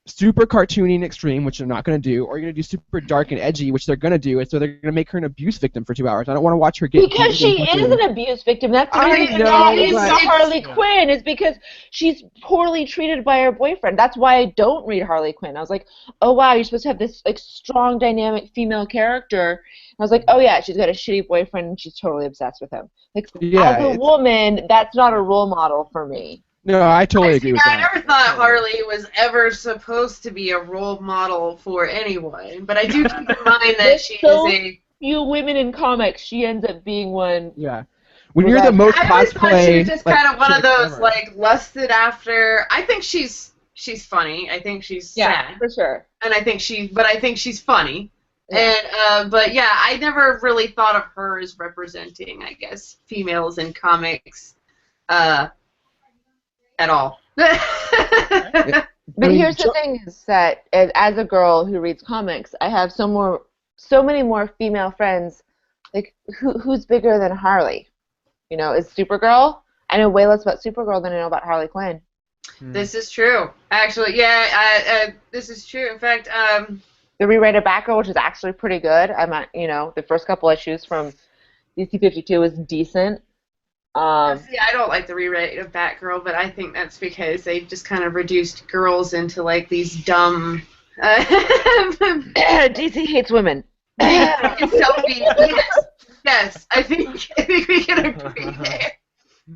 super cartoony and extreme, which they're not going to do, or you're going to do super dark and edgy, which they're going to do, and so they're going to make her an abuse victim for 2 hours. I don't want to watch her get because she is an abuse victim. That's the reason Harley Quinn is because she's poorly treated by her boyfriend. That's why I don't read Harley Quinn. I was like, oh wow, you're supposed to have this like strong, dynamic female character. And I was like, oh yeah, she's got a shitty boyfriend and she's totally obsessed with him. Like as a woman, that's not a role model for me. No, I totally agree with that. I never thought Harley was ever supposed to be a role model for anyone, but I do keep in mind that she is a... few women in comics, she ends up being one. Yeah. When you're the most cosplay... I always thought she was just kind of one of those, like, lusted after... I think she's funny. I think she's sad. For sure. And I think she's funny. Yeah. And, but yeah, I never really thought of her as representing, I guess, females in comics, at all. But here's the thing: is that as a girl who reads comics, I have so many more female friends. Like, who's bigger than Harley? You know, is Supergirl? I know way less about Supergirl than I know about Harley Quinn. This is true. Actually, yeah, this is true. In fact, the rewrite of Batgirl, which is actually pretty good. The first couple issues from DC 52 was decent. See, I don't like the rewrite of Batgirl, but I think that's because they just kind of reduced girls into like these dumb. DC hates women. Yes, I think we can agree there.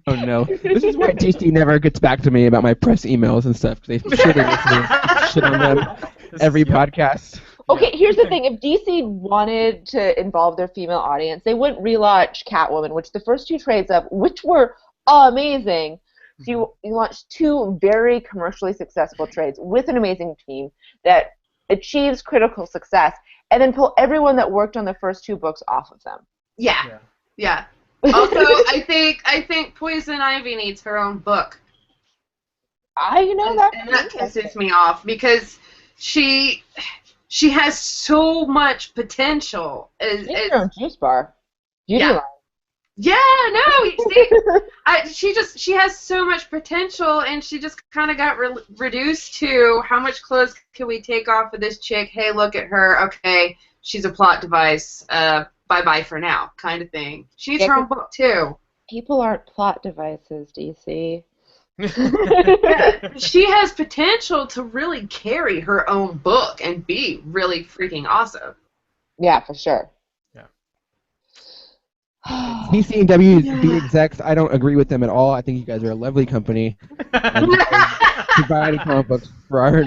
Oh no! This is why DC never gets back to me about my press emails and stuff. They listen to shit on them every podcast. Okay, here's the thing. If DC wanted to involve their female audience, they wouldn't relaunch Catwoman, which the first 2 trades of, which were amazing. So you launched 2 very commercially successful trades with an amazing team that achieves critical success, and then pull everyone that worked on the first 2 books off of them. Yeah. Also, I think Poison Ivy needs her own book. And that pisses me off because she has so much potential. She's her own juice bar. Beauty line. Yeah, no, you see, she has so much potential, and she just kind of got reduced to how much clothes can we take off of this chick? Hey, look at her. Okay, she's a plot device. Bye-bye for now, kind of thing. She needs her own book, too. People aren't plot devices, DC. Yeah, she has potential to really carry her own book and be really freaking awesome. Yeah, for sure. Yeah. DC and WB execs, I don't agree with them at all. I think you guys are a lovely company. And you guys provided comic books for our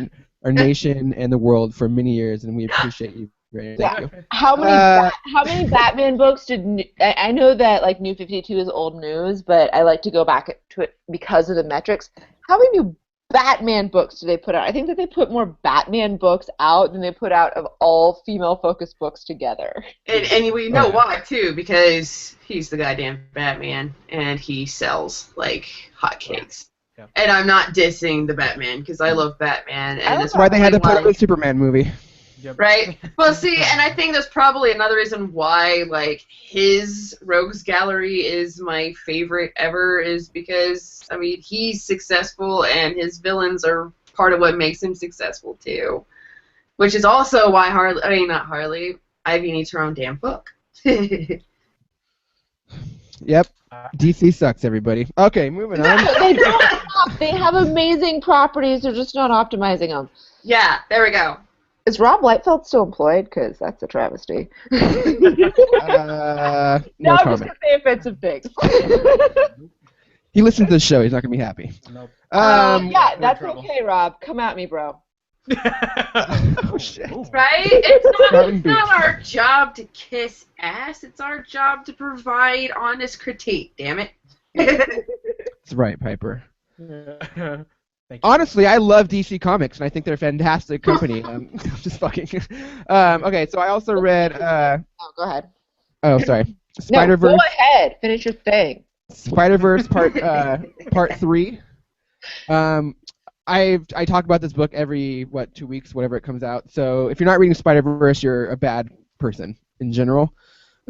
nation and the world for many years, and we appreciate you. Thank you. How many Batman books did I know that like New 52 is old news, but I like to go back to it because of the metrics. How many new Batman books do they put out? I think that they put more Batman books out than they put out of all female-focused books together. And we know why, too, because he's the goddamn Batman, and he sells like hotcakes. Yeah. And I'm not dissing the Batman, because I love Batman. And That's why they had to put him in the Superman movie. Yep. Right? Well, see, and I think that's probably another reason why, like, his Rogues Gallery is my favorite ever, is because, I mean, he's successful, and his villains are part of what makes him successful, too. Which is also why Ivy needs her own damn book. Yep. DC sucks, everybody. Okay, moving on. They don't stop. They have amazing properties. They're just not optimizing them. Yeah, there we go. Is Rob Liefeld still employed? Because that's a travesty. No I'm just comment. going to say offensive things. He listens to the show. He's not going to be happy. Nope. Yeah, that's trouble. okay, Rob. Come at me, bro. Oh, shit. Right? It's Robin not our job to kiss ass. It's our job to provide honest critique, damn it. That's right, Piper. Thank you. Honestly, I love DC Comics, and I think they're a fantastic company. Just fucking. Okay, so I also read. Oh, go ahead. Oh, sorry. No, Spider-Verse. go ahead. Finish your thing. Spider-Verse part 3. I talk about this book every 2 weeks, whatever it comes out. So if you're not reading Spider-Verse, you're a bad person in general.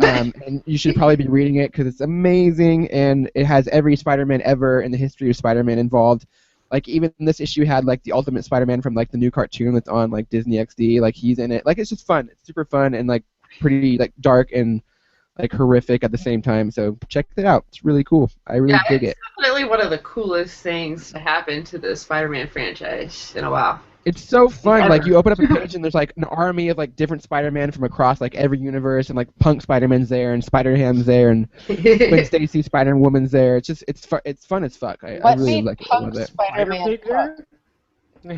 And you should probably be reading it because it's amazing, and it has every Spider-Man ever in the history of Spider-Man involved. Like, even this issue had, like, the Ultimate Spider-Man from, like, the new cartoon that's on, like, Disney XD. Like, he's in it. Like, it's just fun. It's super fun and, like, pretty, like, dark and, like, horrific at the same time. So check it out. It's really cool. I really dig it. It's definitely one of the coolest things to happen to the Spider-Man franchise in a while. It's so fun. Ever. Like, you open up a page and there's, like, an army of, like, different Spider-Man from across, like, every universe. And, like, Punk Spider-Man's there and Spider-Ham's there and Gwen Stacy Spider-Woman's there. It's just, it's fun as fuck. I What really made like it. I Punk love it. Spider-Man punk?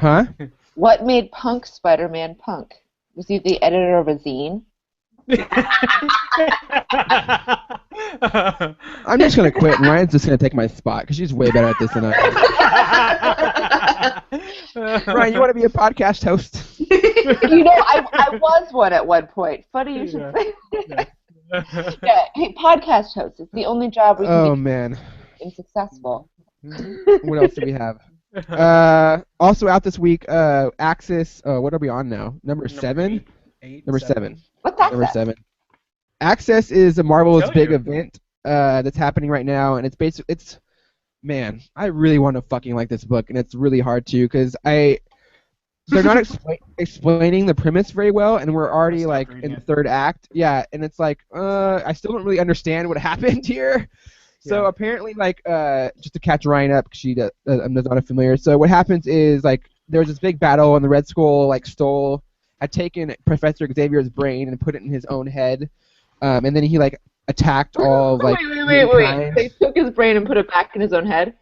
Huh? What made Punk Spider-Man punk? Was he the editor of a zine? I'm just going to quit, and Ryan's just going to take my spot because she's way better at this than I am. Ryan, you want to be a podcast host? You know, I was one at one point. Funny you should say that. Yeah, hey, podcast host. It's the only job we can Oh, be man. successful. What else do we have? Also out this week, Axis. What are we on now? Number 7? Number 7. What's that? Number 7. Access is a Marvel's Tell big you. event that's happening right now, and man, I really want to fucking like this book, and it's really hard to because they're not explaining the premise very well, and we're already like in the third act. Yeah, and it's like I still don't really understand what happened here. So Yeah. apparently, like, just to catch Ryan up, because I'm not familiar. So what happens is, like, there was this big battle, and the Red Skull, like, had taken Professor Xavier's brain and put it in his own head, and then he, like, attacked all of, like, Wait. mankind. They took his brain and put it back in his own head?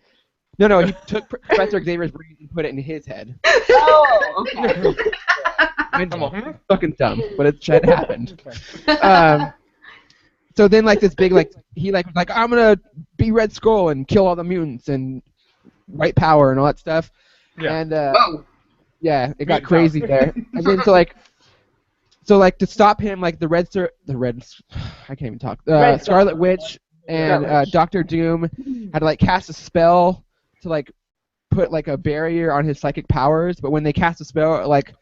No, he took Professor Xavier's brain and put it in his head. Oh, okay. It's fucking dumb, but it happened. So then, like, this big, like, he, like, was like, I'm gonna be Red Skull and kill all the mutants and white power and all that stuff. Yeah. And Whoa. yeah, it got Mutant crazy power. there. And then so like to stop him, like I can't even talk. Red Scarlet Witch and Scarlet Witch. Doctor Doom had to, like, cast a spell to, like, put, like, a barrier on his psychic powers. But when they cast a spell, it, like,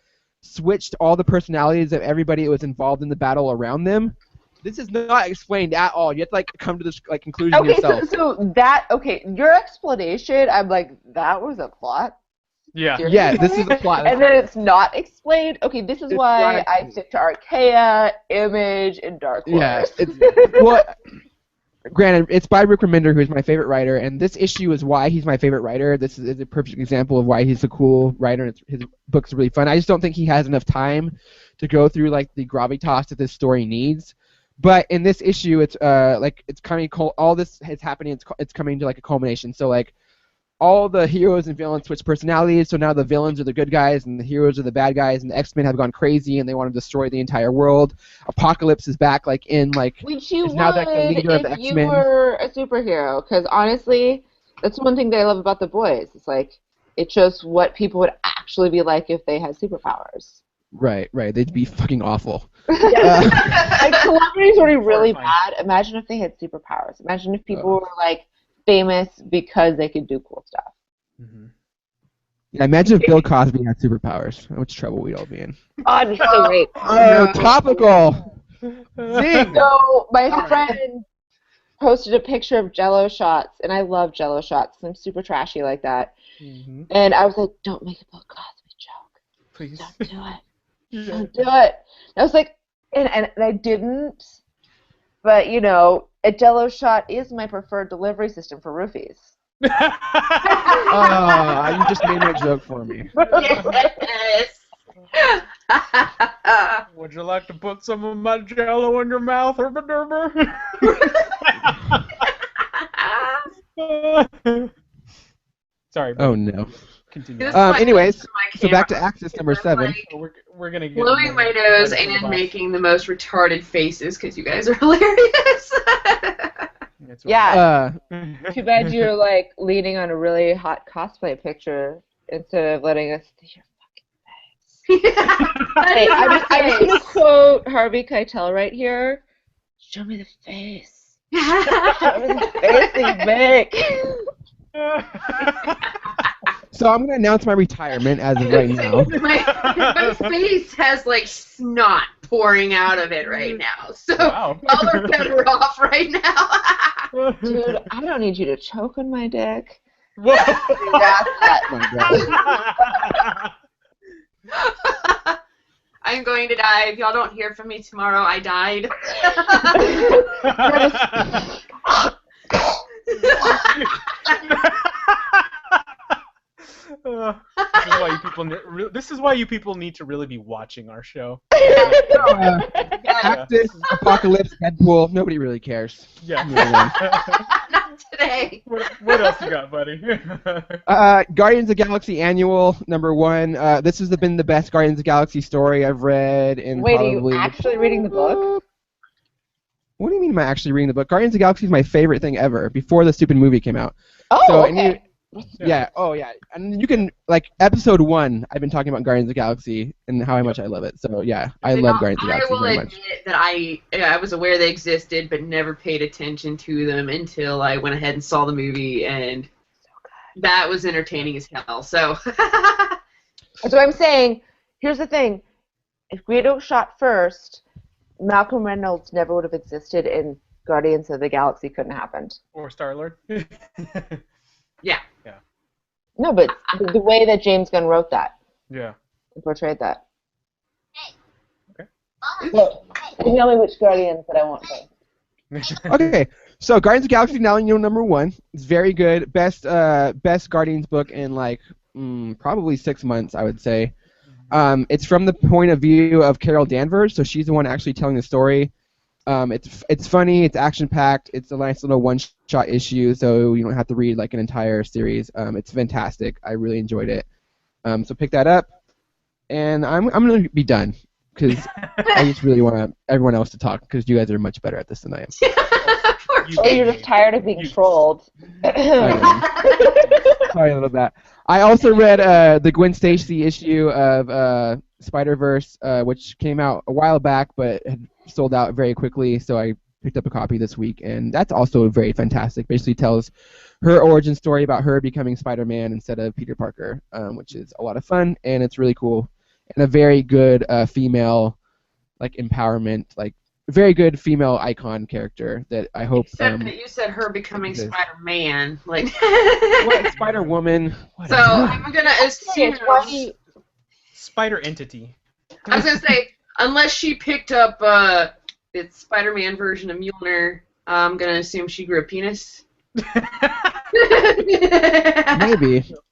switched all the personalities of everybody that was involved in the battle around them. This is not explained at all. You have to, like, come to this, like, conclusion Okay, yourself. your explanation, I'm like, that was a plot? Yeah. Seriously? Yeah, this is a plot. And then it's not explained? Okay, this is It's why not I stick to Archaea, Image, and Dark Horse. Yeah, it's well, granted, it's by Rick Remender, who's my favorite writer, and this issue is why he's my favorite writer. This is a perfect example of why he's a cool writer, and his books are really fun. I just don't think he has enough time to go through like the gravitas that this story needs. But in this issue, it's it's coming. All this is happening. It's coming to like a culmination. So like all the heroes and villains switch personalities. So now the villains are the good guys and the heroes are the bad guys. And the X-Men have gone crazy and they want to destroy the entire world. Apocalypse is back, like in like. Which you is now like the leader of the if you X-Men. were a superhero, because honestly, that's one thing that I love about The Boys. It's like it shows what people would actually be like if they had superpowers. Right. They'd be fucking awful. Like celebrities would be really Horrifying. bad. Imagine if they had superpowers. Imagine if people were like famous because they could do cool stuff. Mm-hmm. Yeah, imagine if Bill Cosby had superpowers. How much trouble we'd all be in. Oh, it'd be so great. Topical. Zing. So my friend posted a picture of Jell-O shots, and I love Jell-O shots. I'm super trashy like that. Mm-hmm. And I was like, don't make a Bill Cosby joke. Please. Don't do it. Don't do it. And I was like, and I didn't. But, you know, a Jell-O shot is my preferred delivery system for roofies. You just made my joke for me. Yes. Would you like to put some of my Jello in your mouth, Herba Derber? Sorry. Oh no. Continue. This- Anyways, My so back to camera. Axis number 7. So we're gonna get Blowing my nose and making the most retarded faces because you guys are hilarious. Yeah. Uh, Too bad you're like leaning on a really hot cosplay picture instead of letting us see your fucking face. Hey, I'm just gonna quote Harvey Keitel right here. Show me the face. Show me the face that you make. So I'm gonna announce my retirement as of right now. my face has like snot pouring out of it right now, so Wow. y'all are better off right now. Dude, I don't need you to choke on my dick. Whoa. Oh my god. I'm going to die. If y'all don't hear from me tomorrow, I died. This is why you people need to really be watching our show. Axis, Apocalypse, Deadpool. Nobody really cares. Yeah. Not today. What else you got, buddy? Guardians of the Galaxy Annual number 1. This has been the best Guardians of the Galaxy story I've read in Wait, probably. are you actually reading the book? What do you mean? Am I actually reading the book? Guardians of the Galaxy is my favorite thing ever. Before the stupid movie came out. Oh, So, okay. Yeah. Oh, yeah. And you can episode 1. I've been talking about Guardians of the Galaxy and how much I love it. So yeah, I love Guardians of the Galaxy very I will much. admit that I was aware they existed, but never paid attention to them until I went ahead and saw the movie, and that was entertaining as hell. So. That's what I'm saying. Here's the thing. If Greedo shot first, Malcolm Reynolds never would have existed, and Guardians of the Galaxy couldn't have happened. Or Star-Lord. Yeah. No, but the way that James Gunn wrote that, Yeah. portrayed that. Okay. Well, tell me which Guardians that I want first. Okay, so Guardians of the Galaxy now number 1. It's very good. Best Guardians book in probably 6 months, I would say. It's from the point of view of Carol Danvers, so she's the one actually telling the story. It's funny, it's action-packed, it's a nice little one-shot issue, so you don't have to read an entire series. It's fantastic. I really enjoyed it. So pick that up, and I'm going to be done, because I just really want everyone else to talk, because you guys are much better at this than I am. Oh, you're just tired of being trolled. Sorry about that. I also read the Gwen Stacy issue of Spider-Verse, which came out a while back, but had sold out very quickly, so I picked up a copy this week, and that's also very fantastic. Basically tells her origin story about her becoming Spider-Man instead of Peter Parker, which is a lot of fun, and it's really cool, and a very good female empowerment, very good female icon character that I hope. Except that you said her becoming Spider-Man, What, Spider-Woman? So I'm gonna assume Spider entity. I was gonna say unless she picked up its Spider-Man version of Mjolnir, I'm gonna assume she grew a penis.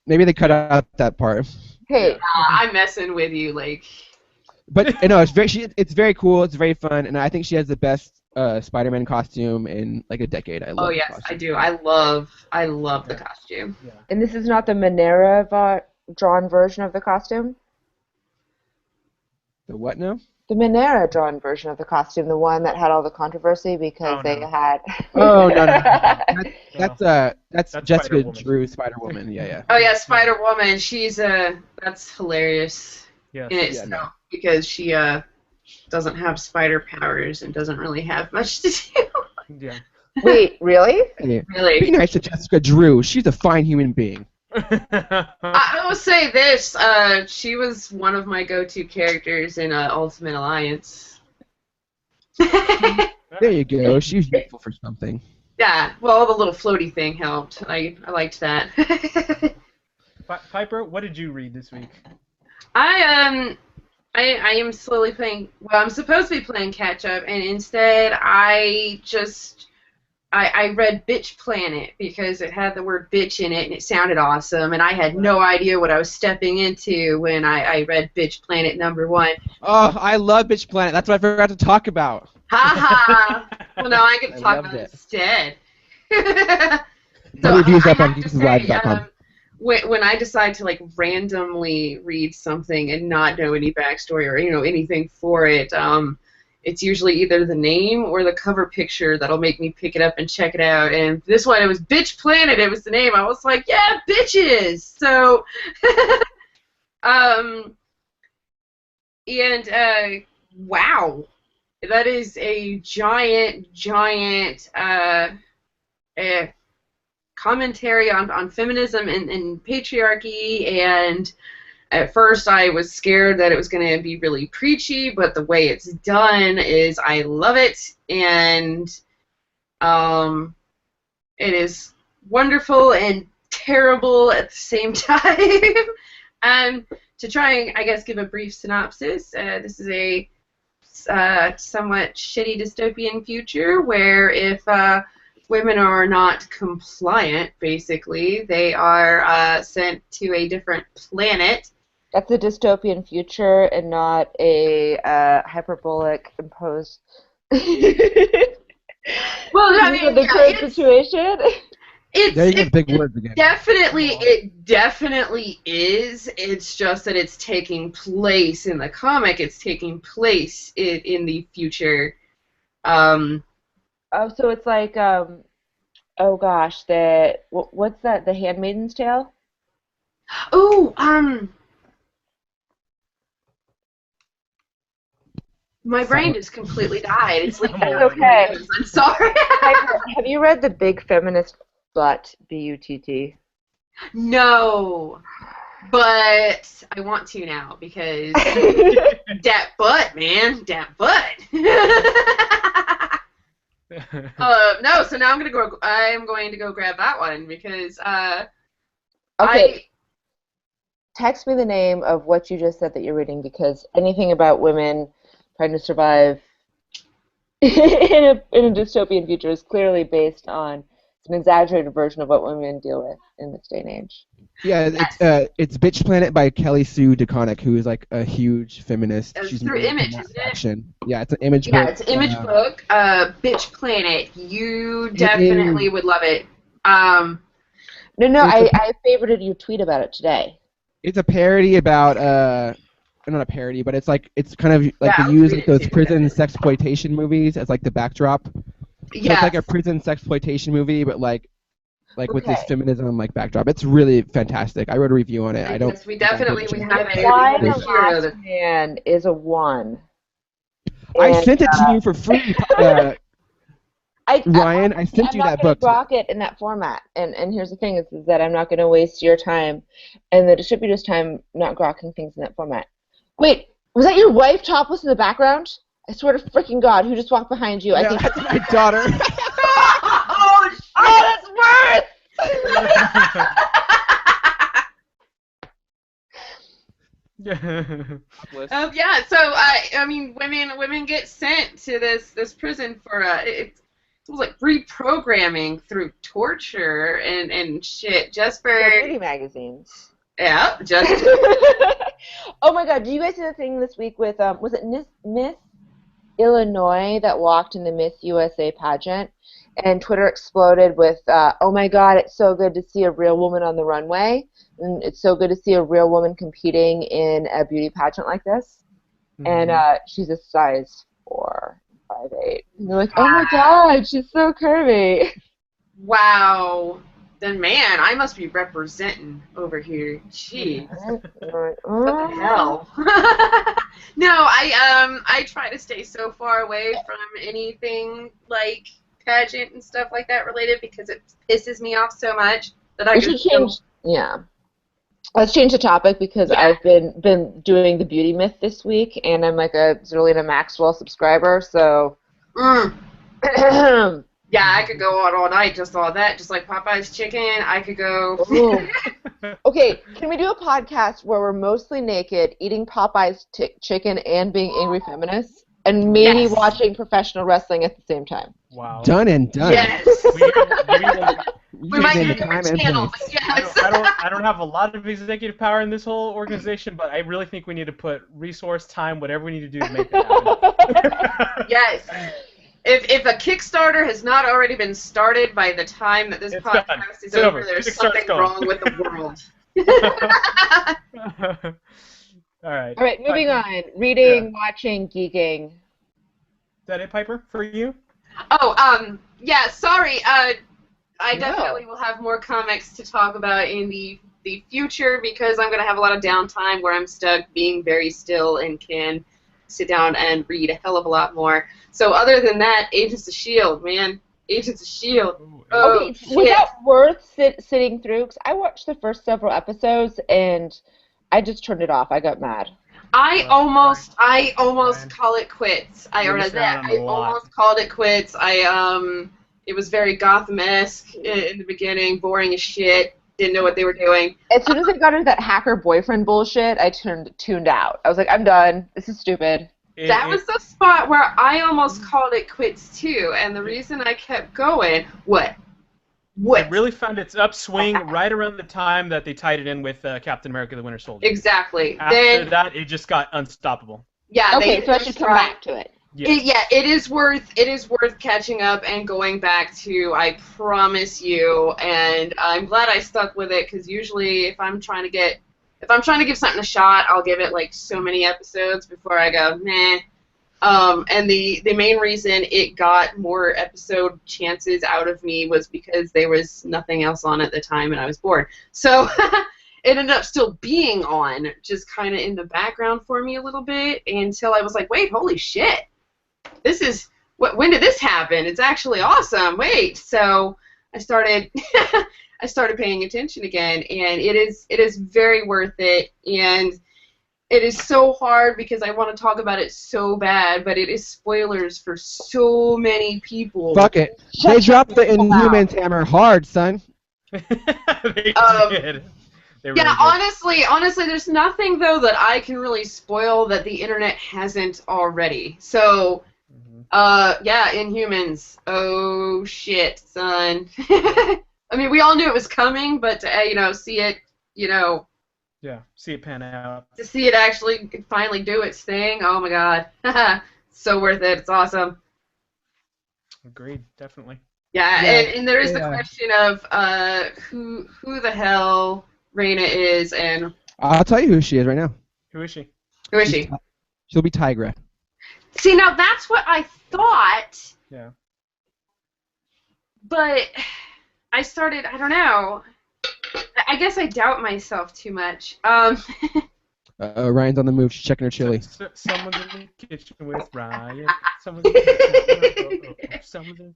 Maybe they cut out that part. Hey, I'm messing with you, like. But no, it's very cool. It's very fun, and I think she has the best Spider-Man costume in like a decade. I love Oh the yes, costume. I do. I love the costume. Yeah. and this is not the Monera drawn version of the costume? The what now? The Monera drawn version of the costume, the one that had all the controversy because Oh, they no. had. Oh no. That's That's Jessica Spider-Woman. Drew, Spider-Woman. Yeah. Oh yeah, Spider Woman. She's that's hilarious Yes. in itself because she doesn't have spider powers and doesn't really have much to do. Yeah. Wait, really? Hey, be Really. nice to Jessica Drew. She's a fine human being. I will say this: she was one of my go-to characters in Ultimate Alliance. There you go. She's useful for something. Yeah, well, the little floaty thing helped. I liked that. Piper, what did you read this week? I am slowly playing. Well, I'm supposed to be playing catch up, and instead I read Bitch Planet because it had the word bitch in it and it sounded awesome, and I had no idea what I was stepping into when I read Bitch Planet #1. Oh, I love Bitch Planet. That's what I forgot to talk about. Ha ha! Well, now I get to I talk loved about it it. instead. The review's up on have to say, geekslive.com. when I decide to like randomly read something and not know any backstory or anything for it, it's usually either the name or the cover picture that'll make me pick it up and check it out. And this one, it was Bitch Planet. It was the name. I was like, yeah, bitches. So, wow, that is a giant commentary on feminism and patriarchy, and at first I was scared that it was going to be really preachy, but the way it's done is I love it, and it is wonderful and terrible at the same time. To try and, I guess, give a brief synopsis, this is a somewhat shitty dystopian future where if women are not compliant, basically, they are sent to a different planet. That's a dystopian future and not a hyperbolic imposed. Well, I mean, the current situation. There you go, It big words again. it definitely is. It's just that it's taking place in the comic. It's taking place in the future. Oh, so it's like oh gosh, what's that? The Handmaid's Tale? Oh, my brain just completely died. It's leaking out of my Okay. nose. I'm sorry. Have you read The Big Feminist Butt? B-U-T-T. No, but I want to now because that butt, man, that butt. No, so now I'm going to go grab that one because Okay. Text me the name of what you just said that you're reading, because anything about women trying to survive in a dystopian future is clearly based on an exaggerated version of what women deal with in this day and age. Yeah, it's Bitch Planet by Kelly Sue DeConnick, who is like a huge feminist. It's She's through really Image, into that isn't it? faction. Yeah, it's an Image book. Yeah, it's an Image book. Bitch Planet. You definitely would love it. No, I favorited your tweet about it today. It's a parody about not a parody, but it's kind of like Yeah, they use read like it those too. prison sexploitation movies as like the backdrop. So Yeah. it's like a prison sexploitation movie, but like with this Okay. feminism like backdrop. It's really fantastic. I wrote a review on it. I don't. Yes, we definitely we have a Why the hero last man is a 1. I And, sent it to you for free, Ryan. I sent you that book. I'm not going to grok it in that format. And here's the thing is that I'm not going to waste your time and the distributor's time not grokking things in that format. Wait, was that your wife topless in the background? I swear to freaking God, who just walked behind you? Yeah, I think that's my daughter. Oh, that's worse! yeah. So I mean, women get sent to this prison for was like reprogramming through torture and shit just for beauty magazines. yeah, just Oh my God! Did you guys see the thing this week with was it Miss Illinois that walked in the Miss USA pageant, and Twitter exploded with, "Oh my God! It's so good to see a real woman on the runway, and it's so good to see a real woman competing in a beauty pageant like this." And she's a size 4, 5'8". And they're like, "Oh my God, she's so curvy." wow. Then man, I must be representing over here. Jeez. What the hell? No, I try to stay so far away from anything like pageant and stuff like that related because it pisses me off so much that I We should change. Yeah. Let's change the topic because I've been doing the beauty myth this week, and I'm like a Zerlina Maxwell subscriber, so. Yeah, I could go on all night just all that, just like Popeye's chicken. I could go. Okay, can we do a podcast where we're mostly naked, eating Popeye's chicken and being angry feminists, and maybe watching professional wrestling at the same time? Wow. Done and done. Yes. We might get a different channel, but yes. I don't have a lot of executive power in this whole organization, but I really think we need to put resource, time, whatever we need to do to make that happen. Yes. If a Kickstarter has not already been started by the time that this podcast is over, there's something wrong with the world. All right. All right, moving on. Reading, watching, geeking. Is that it, Piper, for you? Oh, yeah, sorry. I definitely will have more comics to talk about in the future because I'm going to have a lot of downtime where I'm stuck being very still and can sit down and read a hell of a lot more. So other than that, Agents of S.H.I.E.L.D., man. Agents of S.H.I.E.L.D. Oh, okay, was that worth sitting through? Because I watched the first several episodes, and I just turned it off. I got mad. I almost call it quits. I almost called it quits. It was very Gotham-esque in the beginning, boring as shit. Didn't know what they were doing. As soon as I got into that hacker boyfriend bullshit, I tuned out. I was like, I'm done. This is stupid. That was the spot where I almost called it quits too, and the reason I kept going, what? It really found its upswing right around the time that they tied it in with Captain America: The Winter Soldier. Exactly. After that, it just got unstoppable. Yeah. Okay, so I should come back to it. Yes. It is worth catching up and going back to. I promise you, and I'm glad I stuck with it because usually if I'm trying to give something a shot, I'll give it like so many episodes before I go meh. And the main reason it got more episode chances out of me was because there was nothing else on at the time and I was bored. So it ended up still being on, just kind of in the background for me a little bit until I was like, wait, holy shit. This is, when did this happen? It's actually awesome. Wait. So I started paying attention again, and it is very worth it, and it is so hard because I want to talk about it so bad, but it is spoilers for so many people. Fuck it. They dropped the Inhumans hammer hard, son. They did. They really did. Honestly, there's nothing, though, that I can really spoil that the internet hasn't already. So, Inhumans. Oh, shit, son. I mean, we all knew it was coming, but to, see it, Yeah, see it pan out. To see it actually finally do its thing, oh my god. So worth it. It's awesome. Agreed, definitely. Yeah. And there is the question of who the hell Raina is, and... I'll tell you who she is right now. Who is she? Who is she? She'll be Tigra. See, now that's what I thought. Yeah. But... I don't know. I guess I doubt myself too much. Ryan's on the move. She's checking her chili. Someone's in the kitchen with Ryan. Someone's in the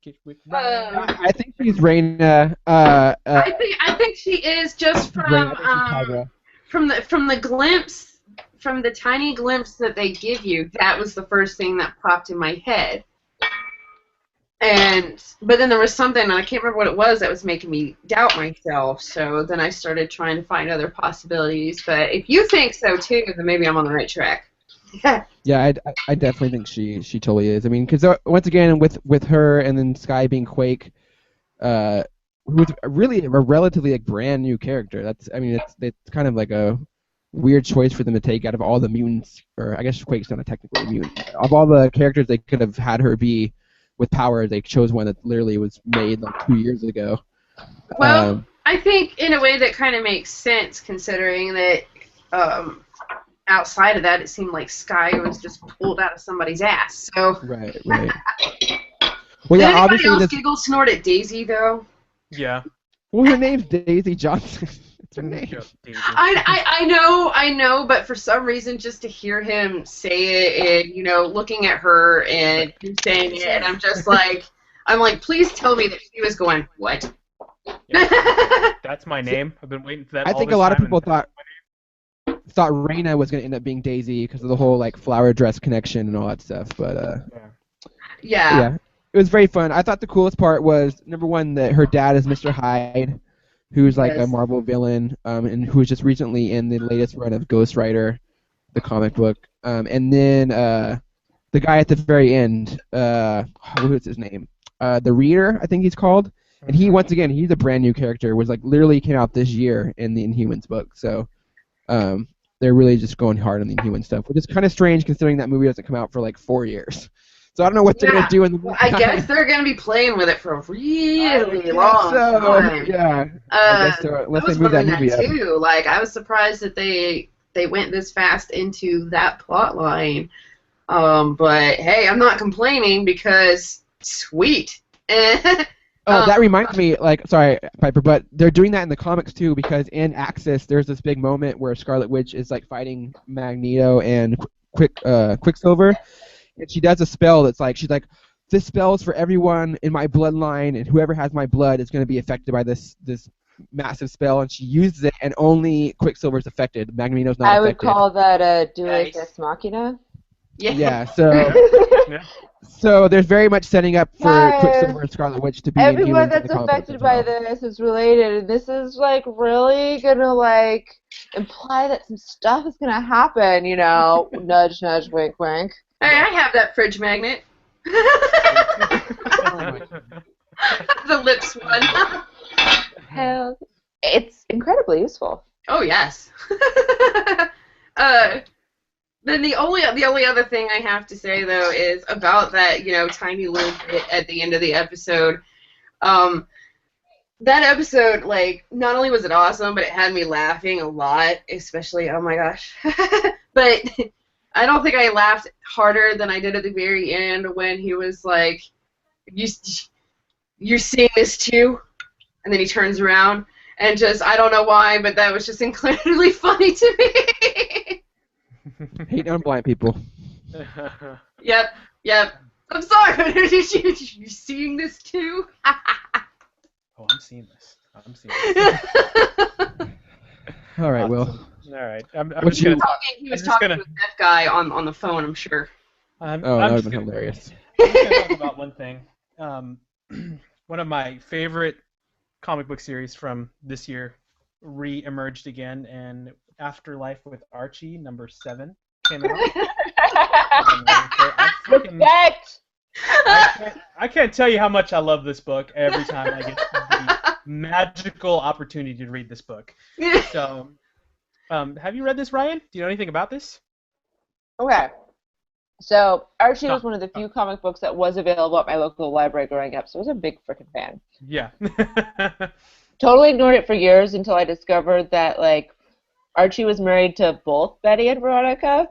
kitchen with Ryan. I think she's Raina. I think she is just from the glimpse, from the tiny glimpse that they give you. That was the first thing that popped in my head. But then there was something, and I can't remember what it was, that was making me doubt myself. So then I started trying to find other possibilities. But if you think so too, then maybe I'm on the right track. Yeah, I definitely think she totally is. I mean, because once again, with her and then Sky being Quake, who was really a relatively like brand new character. I mean, it's kind of like a weird choice for them to take out of all the mutants, or I guess Quake's not technically a mutant. But of all the characters they could have had her be with power, they chose one that literally was made like 2 years ago. Well, I think in a way that kind of makes sense, considering that outside of that, it seemed like Sky was just pulled out of somebody's ass. So. Right. Well, Did yeah, anybody obviously else this. giggle snort at Daisy though? Yeah. Well, her name's Daisy Johnson. It's her name. Yep, Daisy. I know, but for some reason, just to hear him say it, and looking at her and him saying it, and I'm like, please tell me that she was going, what? Yeah. That's my name. I've been waiting for that. I all think this a lot of time, people and thought Raina was gonna end up being Daisy because of the whole like flower dress connection and all that stuff. But yeah, it was very fun. I thought the coolest part was number one that her dad is Mr. Hyde, who's like a Yes. Marvel villain, and who was just recently in the latest run of Ghost Rider, the comic book. And then the guy at the very end, what was his name? The Reader, I think he's called. And he, once again, he's a brand new character. Was like literally came out this year in the Inhumans book. So they're really just going hard on the Inhuman stuff, which is kind of strange considering that movie doesn't come out for like 4 years. So I don't know what they're gonna do in the Well, I guess they're gonna be playing with it for a really long time. Yeah. I guess so, unless they move that movie up. Too. Like, I was surprised that they went this fast into that plot line. But hey, I'm not complaining because sweet. Oh, that reminds me, like, sorry, Piper, but they're doing that in the comics too, because in Axis, there's this big moment where Scarlet Witch is like fighting Magneto and Quicksilver, and she does a spell that's like, she's like, this spell is for everyone in my bloodline, and whoever has my blood is going to be affected by this massive spell, and she uses it, and only Quicksilver's affected. Magneto's not affected. I would call that a Deus Ex Machina. Yeah, so Yeah. so there's very much setting up for Quicksilver and Scarlet Witch to be Everyone Inhumans in the that's comic affected as well. by this is related, and this is like really gonna like imply that some stuff is gonna happen, nudge, nudge, wink, wink. Hey, I have that fridge magnet. The lips one. Hell, it's incredibly useful. Oh yes. Then the only other thing I have to say though is about that tiny little bit at the end of the episode. That episode, like, not only was it awesome, but it had me laughing a lot, especially, oh my gosh. But I don't think I laughed harder than I did at the very end when he was like, you're seeing this too? And then he turns around and just, I don't know why, but that was just incredibly funny to me. Hate on blind people. Yep. I'm sorry, but you seeing this too? Oh, I'm seeing this. All right, Awesome. Will. All right. I'm What just gonna you- talk. He was I'm just talking gonna- to that guy on the phone, I'm sure. I'm Oh, that would just have been gonna- hilarious. I'm just gonna talk about one thing. One of my favorite comic book series from this year re-emerged again, and Afterlife with Archie #7 came out. Respect! I can't tell you how much I love this book every time I get the magical opportunity to read this book. So, have you read this, Ryan? Do you know anything about this? Okay. So, Archie was one of the few comic books that was available at my local library growing up, so I was a big freaking fan. Yeah. Totally ignored it for years until I discovered that, like, Archie was married to both Betty and Veronica,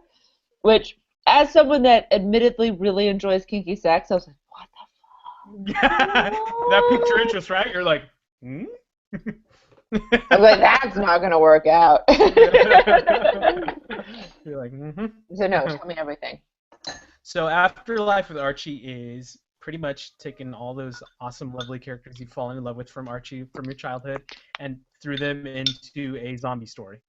which, as someone that admittedly really enjoys kinky sex, I was like, what the fuck? That piqued your interest, right? You're like, hmm? I'm like, that's not going to work out. You're like, mm-hmm. So, no, tell me everything. So Afterlife with Archie is pretty much taking all those awesome, lovely characters you've fallen in love with from Archie from your childhood and threw them into a zombie story.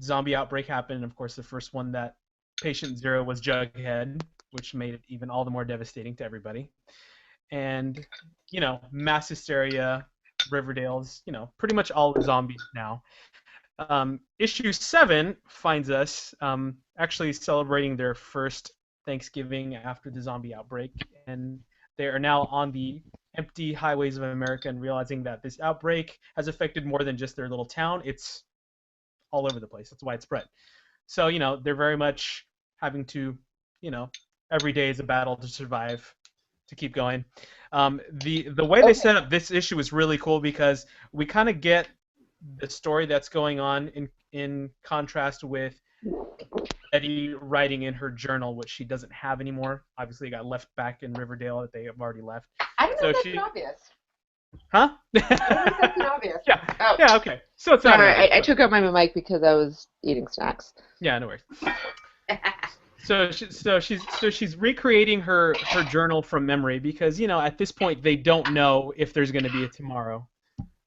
Zombie outbreak happened, and of course the first one, that patient zero, was Jughead, which made it even all the more devastating to everybody. And, mass hysteria, Riverdale's, pretty much all the zombies now. Issue 7 finds us actually celebrating their first Thanksgiving after the zombie outbreak, and they are now on the empty highways of America and realizing that this outbreak has affected more than just their little town. It's all over the place. It's widespread. So, they're very much having to, you know, every day is a battle to survive, to keep going. The way they set up this issue is really cool because we kind of get the story that's going on in contrast with Betty writing in her journal, which she doesn't have anymore. Obviously, it got left back in Riverdale that they have already left. I don't know if So that's obvious. Huh? I don't know if that's obvious. Yeah. Oh. Yeah. Okay. So it's not. Sorry, I took out my mic because I was eating snacks. Yeah. No worries. So she's recreating her journal from memory because at this point they don't know if there's going to be a tomorrow,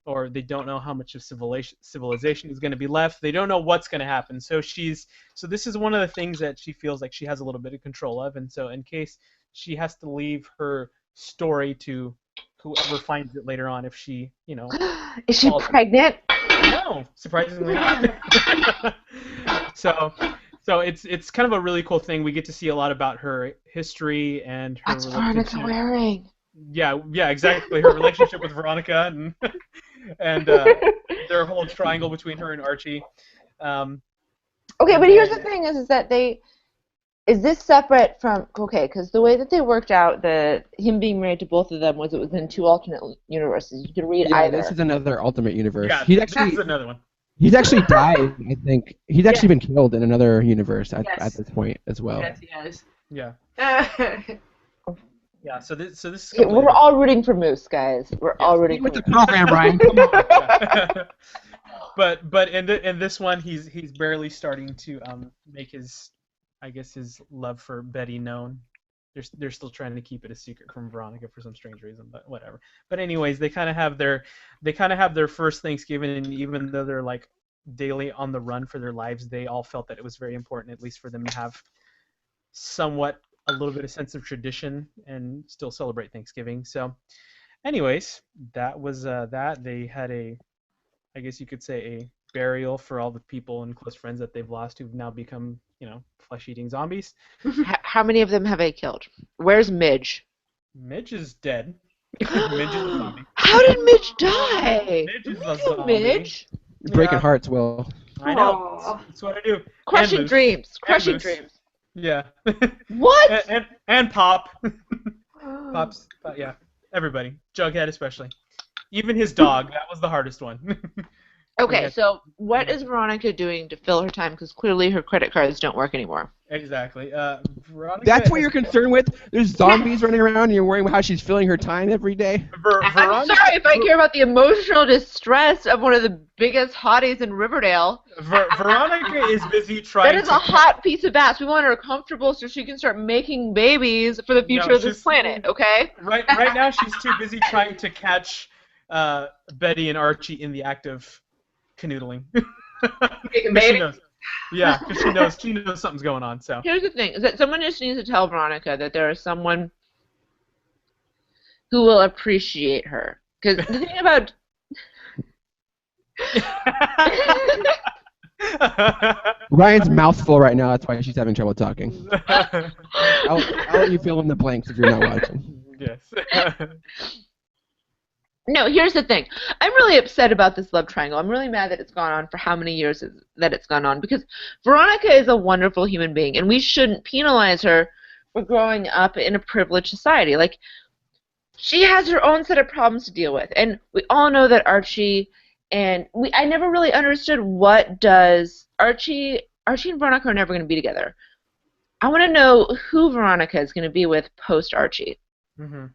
or they don't know how much of civilization is going to be left. They don't know what's going to happen. So this is one of the things that she feels like she has a little bit of control of, and so in case she has to leave her story to whoever finds it later on, if she Is she pregnant? No, surprisingly not. So it's kind of a really cool thing. We get to see a lot about her history and her What's Veronica wearing? Yeah, exactly. Her relationship with Veronica and their whole triangle between her and Archie. Okay, but here's the thing: is that is this separate from because the way that they worked out him being married to both of them was it was in 2 alternate universes. You could read either. This is another alternate universe. Yeah, this is another one. He's actually died, I think. He's actually been killed in another universe at this point as well. Yes, he has. Yeah. Yeah. So this is. Okay, we're all rooting for Moose, guys. We're all rooting with for the program, Ryan. Come on. But in this one, he's barely starting to make his love for Betty known. They're still trying to keep it a secret from Veronica for some strange reason, but whatever. But anyways, they kind of have their first Thanksgiving, and even though they're like daily on the run for their lives, they all felt that it was very important, at least for them to have somewhat a little bit of sense of tradition and still celebrate Thanksgiving. So, anyways, that was that. They had I guess you could say a burial for all the people and close friends that they've lost who've now become, flesh-eating zombies. How many of them have they killed? Where's Midge? Midge is dead. Midge is a zombie. How did Midge die? Midge is a zombie. Midge? Breaking hearts, Will. I know. That's what I do. Crushing And dreams. And Crushing Moose. dreams. Yeah. What? and Pop. Pop's, yeah. Everybody. Jughead especially. Even his dog. That was the hardest one. Okay, so what is Veronica doing to fill her time? Because clearly her credit cards don't work anymore. Exactly. Veronica. That's what you're concerned with? There's zombies running around and you're worrying about how she's filling her time every day? I'm sorry if I care about the emotional distress of one of the biggest hotties in Riverdale. Veronica is busy trying That is a hot piece of ass. We want her comfortable so she can start making babies for the future of this planet, okay? Right now she's too busy trying to catch Betty and Archie in the act of canoodling. Making baby? Yeah, because she knows something's going on. So here's the thing: is that someone just needs to tell Veronica that there is someone who will appreciate her. Because the thing about Ryan's mouth's full right now. That's why she's having trouble talking. I'll let you fill in the blanks if you're not watching. Yes. No, here's the thing. I'm really upset about this love triangle. I'm really mad that it's gone on for how many years that it's gone on, because Veronica is a wonderful human being, and we shouldn't penalize her for growing up in a privileged society. Like, she has her own set of problems to deal with, and we all know that Archie and I never really understood what does Archie and Veronica are never going to be together. I want to know who Veronica is going to be with post Archie. Mm-hmm.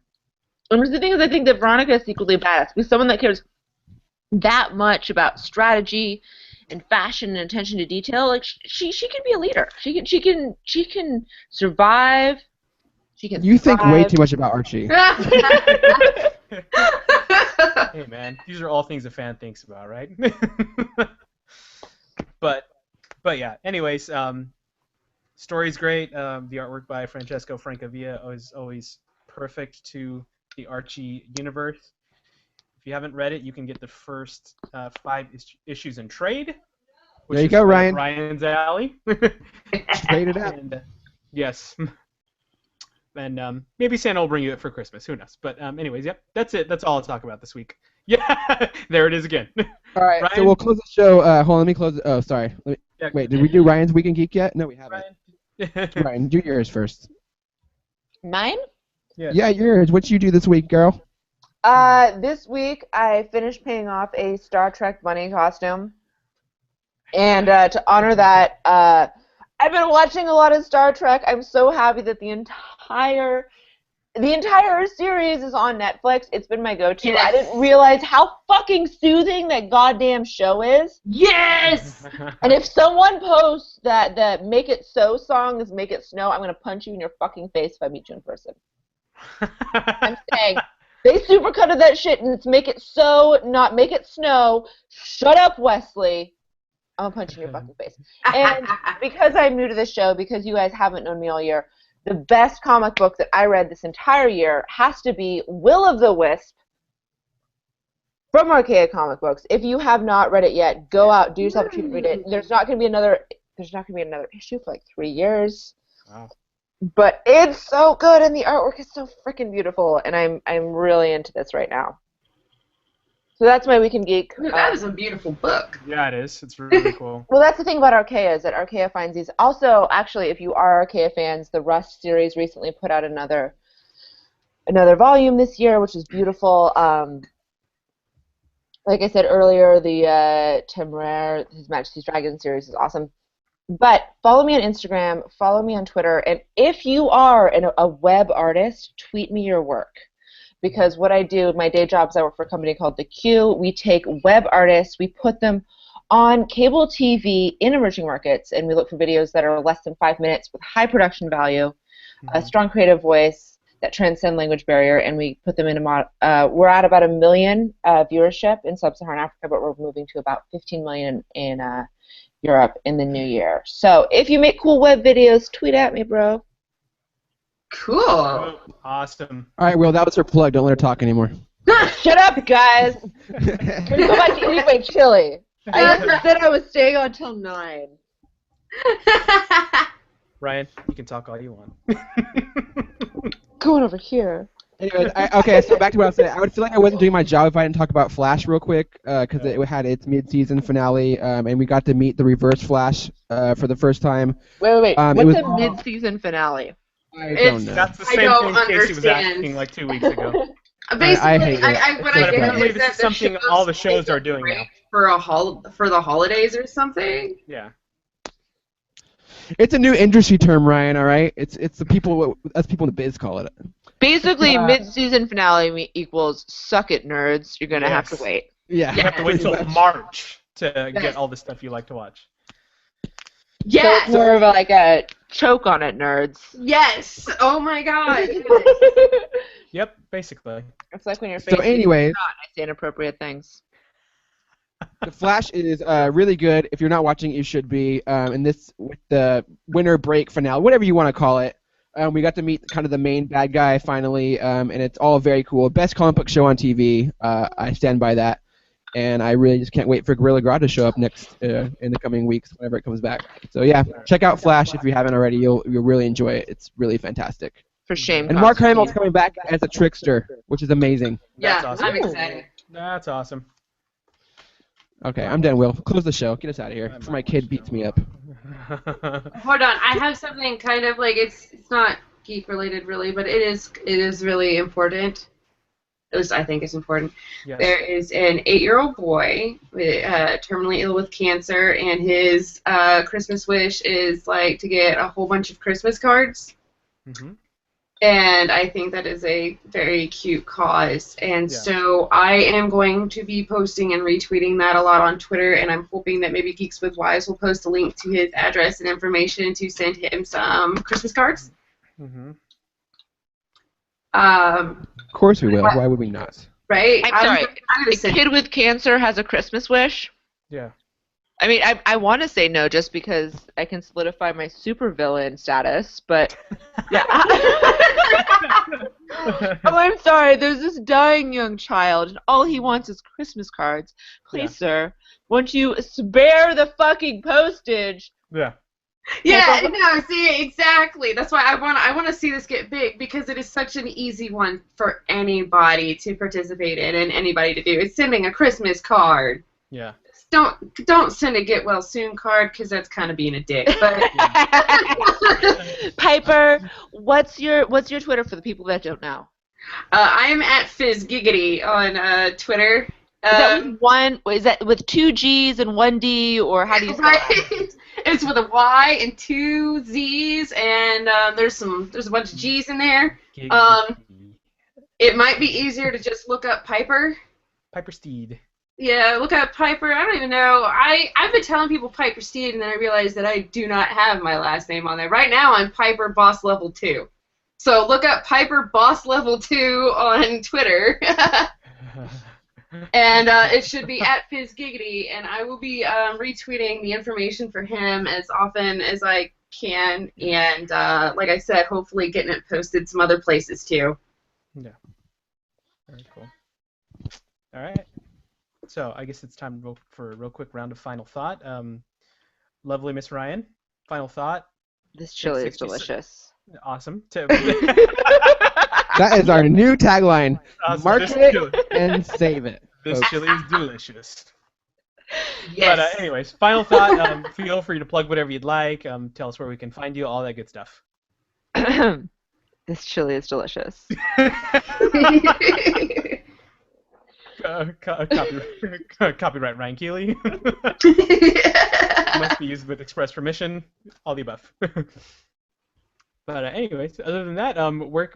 And the thing is, I think that Veronica is secretly badass, because someone that cares that much about strategy and fashion and attention to detail, like she can be a leader. She can survive. She can. You think way too much about Archie. Hey man, these are all things a fan thinks about, right? But yeah. Anyways, story's great. The artwork by Francesco Francavilla is always perfect to the Archie universe. If you haven't read it, you can get the first 5 issues in trade. which There you is go, right up Ryan. Ryan's alley. Straight it up. And yes. And maybe Santa will bring you it for Christmas. Who knows? But anyways, yep, that's it. That's all I'll talk about this week. Yeah, there it is again. All right, Ryan? so we'll close the show. Hold on, let me close it. Oh, sorry. Yeah, Wait, did we do Ryan's Weekend Geek yet? No, we haven't. Ryan. Ryan, do yours first. Mine? Yes. Yeah, yours. What you do this week, girl? This week I finished paying off a Star Trek bunny costume. And to honor that, I've been watching a lot of Star Trek. I'm so happy that the entire series is on Netflix. It's been my go-to. Yes. I didn't realize how fucking soothing that goddamn show is. Yes! And if someone posts that the Make It So song is Make It Snow, I'm going to punch you in your fucking face if I meet you in person. I'm saying, they supercutted that shit and it's Make It So, not Make It Snow. Shut up, Wesley. I'm going to punch you in your fucking face. And because I'm new to this show, because you guys haven't known me all year, the best comic book that I read this entire year has to be Will of the Wisp from Archaea Comic Books. If you have not read it yet, go out, do yourself a treat, read it. There's not going to be another issue for like 3 years. Wow. But it's so good and the artwork is so freaking beautiful, and I'm really into this right now. So that's my Weekend Geek. That is a beautiful book. Yeah, it is. It's really cool. Well, that's the thing about Archaea, is that Archaea finds these. Also, actually, if you are Archaea fans, the Rust series recently put out another volume this year, which is beautiful. Like I said earlier, the Temeraire, His Majesty's Dragon series is awesome. But follow me on Instagram, follow me on Twitter, and if you are a web artist, tweet me your work. Because what I do, my day jobs, I work for a company called The Q. We take web artists, we put them on cable TV in emerging markets, and we look for videos that are less than 5 minutes with high production value, a strong creative voice that transcend language barrier, and we put them in we're at about 1 million viewership in sub-Saharan Africa, but we're moving to about 15 million in Europe in the new year. So if you make cool web videos, tweet at me, bro. Cool. Awesome. All right, Will, that was her plug. Don't let her talk anymore. Shut up, guys. I'm going to go back to eat my chili. I just said I was staying on till 9. Ryan, you can talk all you want. Going over here. Anyways, okay, so back to what I was saying. I would feel like I wasn't doing my job if I didn't talk about Flash real quick, because it had its mid-season finale, and we got to meet the Reverse Flash for the first time. Wait. it What's was- a mid-season finale? I don't know. That's the I same don't thing Casey was understand. asking like 2 weeks ago. Basically, I hate it. what I But get apparently is this that is something all the shows are doing now. For the holidays or something. Yeah. It's a new industry term, Ryan. All right, it's the people us people in the biz call it. Basically, mid-season finale equals suck it, nerds. You're going to have to Yes. wait. Yeah. You have to wait pretty till much. March to Yes. get all the stuff you like to watch. Yes. So it's more of like a choke on it, nerds. Yes. Oh my God. Yep, basically. It's like when you're So, anyways, not, I say inappropriate things. The Flash is really good. If you're not watching, you should be. And this with the winter break finale, whatever you want to call it. We got to meet kind of the main bad guy finally, and it's all very cool. Best comic book show on TV. I stand by that. And I really just can't wait for Gorilla Grodd to show up next in the coming weeks whenever it comes back. So yeah, check out Flash if you haven't already. You'll really enjoy it. It's really fantastic. For shame. And Mark Constantine. Hamill's coming back as a trickster, which is amazing. Yeah, That's awesome. I'm excited. That's awesome. Okay, I'm done, Will. Close the show. Get us out of here before my kid beats me up. Hold on, I have something kind of like it's not geek related really, but it is really important. At least I think it's important. Yes. There is an 8-year-old boy terminally ill with cancer, and his Christmas wish is like to get a whole bunch of Christmas cards. Mhm. And I think that is a very cute cause. And Yeah. so I am going to be posting and retweeting that a lot on Twitter, and I'm hoping that maybe Geeks with Wives will post a link to his address and information to send him some Christmas cards. Mhm. Of course we will. Why would we not? Right? I'm sorry. I'm gonna A send kid with cancer has a Christmas wish? Yeah. I mean, I want to say no just because I can solidify my supervillain status, but yeah. Oh, I'm sorry. There's this dying young child, and all he wants is Christmas cards. Please, sir, won't you spare the fucking postage? Yeah. Yeah, no, see, exactly. That's why I want to see this get big because it is such an easy one for anybody to participate in and anybody to do. It's sending a Christmas card. Yeah. Don't send a get well soon card because that's kind of being a dick. But Piper, what's your Twitter for the people that don't know? I'm at FizzGiggity on Twitter. Is that with one? Is that with 2 G's and 1 D, or how do you spell it? It's with a Y and 2 Z's, and there's a bunch of G's in there. It might be easier to just look up Piper. Piper Steed. Yeah, look up Piper. I don't even know. I've been telling people Piper Steed, and then I realized that I do not have my last name on there. Right now, I'm Piper Boss Level 2. So look up Piper Boss Level 2 on Twitter. And it should be at FizzGiggity, and I will be retweeting the information for him as often as I can, and like I said, hopefully getting it posted some other places too. Yeah. Very cool. All right. So I guess it's time to go for a real quick round of final thought. Lovely Miss Ryan, final thought. This chili is delicious. Awesome. That is our new tagline. Awesome. Mark it and save it. This chili is delicious. Yes. But anyways, final thought. Feel free to plug whatever you'd like. Tell us where we can find you. All that good stuff. This chili is delicious. Copyright Ryan Keely. Must be used with express permission. All the above. But anyways, other than that,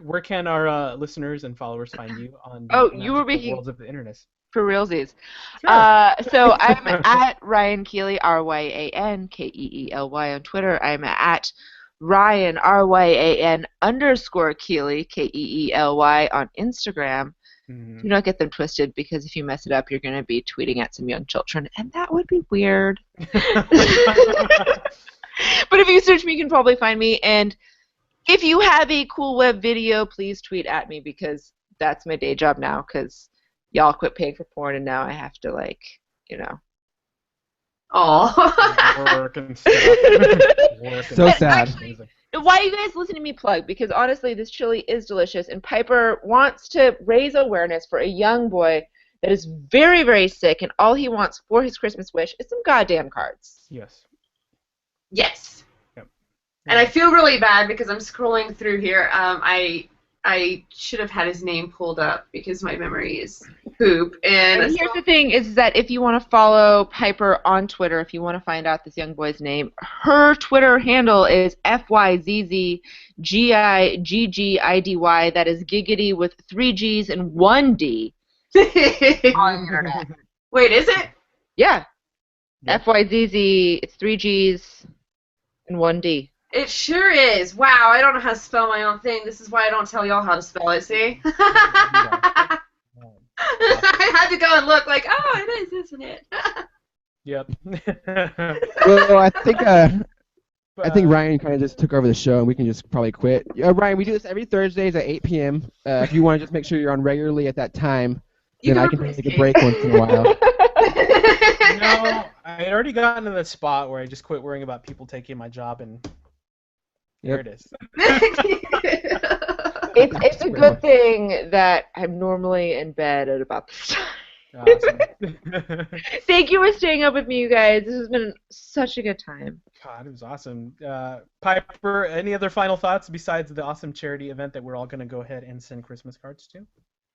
where can our listeners and followers find you on you were making worlds of the internet? For realsies. Sure. So I'm at Ryan Keely, RyanKeely on Twitter. I'm at Ryan RYAN_Keely Keely on Instagram. Mm-hmm. Do not get them twisted, because if you mess it up, you're going to be tweeting at some young children, and that would be weird. But if you search me, you can probably find me. And if you have a cool web video, please tweet at me, because that's my day job now, because y'all quit paying for porn, and now I have to, Aw. Work and stuff. So sad. Why are you guys listening to me plug? Because honestly, this chili is delicious, and Piper wants to raise awareness for a young boy that is very, very sick, and all he wants for his Christmas wish is some goddamn cards. Yes. Yes. Yep. And I feel really bad because I'm scrolling through here. I should have had his name pulled up because my memory is poop. And here's the thing is that if you want to follow Piper on Twitter, if you want to find out this young boy's name, her Twitter handle is FYZZGIGGIDY. That is giggity with 3 G's and 1 D on the internet. Wait, is it? Yeah. Yeah. FYZZ, it's 3 G's and 1 D. It sure is. Wow, I don't know how to spell my own thing. This is why I don't tell y'all how to spell it, see? I had to go and look like, oh, it is, isn't it? Yep. Well, I think Ryan kind of just took over the show, and we can just probably quit. Ryan, we do this every Thursdays at 8 p.m. If you want to just make sure you're on regularly at that time, then I can take a break once in a while. No, I had already gotten to the spot where I just quit worrying about people taking my job, and there it is. It's a good thing that I'm normally in bed at about this time. Awesome. Thank you for staying up with me, you guys. This has been such a good time. God, it was awesome. Piper, any other final thoughts besides the awesome charity event that we're all going to go ahead and send Christmas cards to?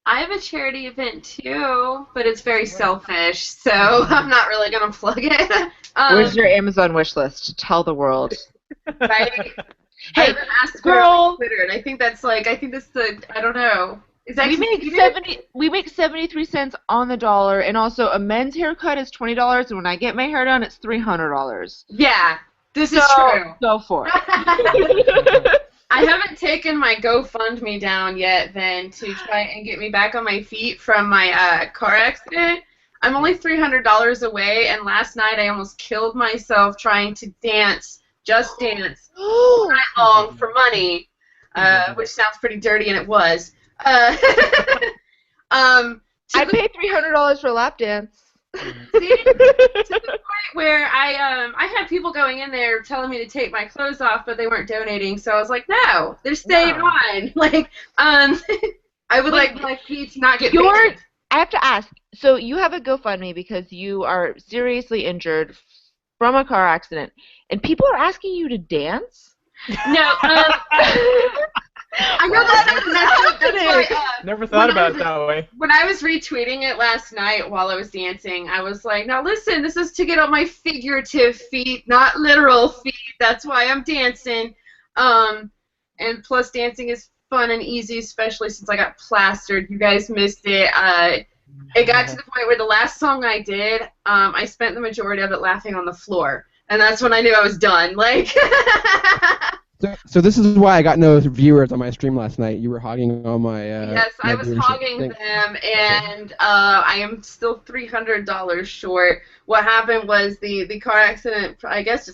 I have a charity event too, but it's very selfish, so I'm not really going to plug it. Where's your Amazon wish list? Tell the world. Right? Hey, asked girl. Twitter, and I think that's I don't know. Is that we make 73 cents on the dollar, and also a men's haircut is $20, and when I get my hair done, it's $300. Yeah, this is true. Go for it. I haven't taken my GoFundMe down yet, then, to try and get me back on my feet from my car accident. I'm only $300 away, and last night I almost killed myself trying to just dance all night long for money, which sounds pretty dirty, and it was. Uh, to I'd the pay $300 for a lap dance. to the point where I had people going in there telling me to take my clothes off, but they weren't donating. So I was like, no, they're staying No. on. Like, I would Wait, like my feet to not get Your, painted. I have to ask. So you have a GoFundMe because you are seriously injured from a car accident, and people are asking you to dance? No, I know that sounds messed up. That's why, Never thought when I about it was- that way. when I was retweeting it last night while I was dancing, I was like, now listen, this is to get on my figurative feet, not literal feet. That's why I'm dancing. And plus dancing is fun and easy, especially since I got plastered. You guys missed it. It got to the point where the last song I did, I spent the majority of it laughing on the floor. And that's when I knew I was done. Like, So this is why I got no viewers on my stream last night. You were hogging all my yes, my I was viewership. hogging Thanks. them, and I am still $300 short. What happened was the car accident, I guess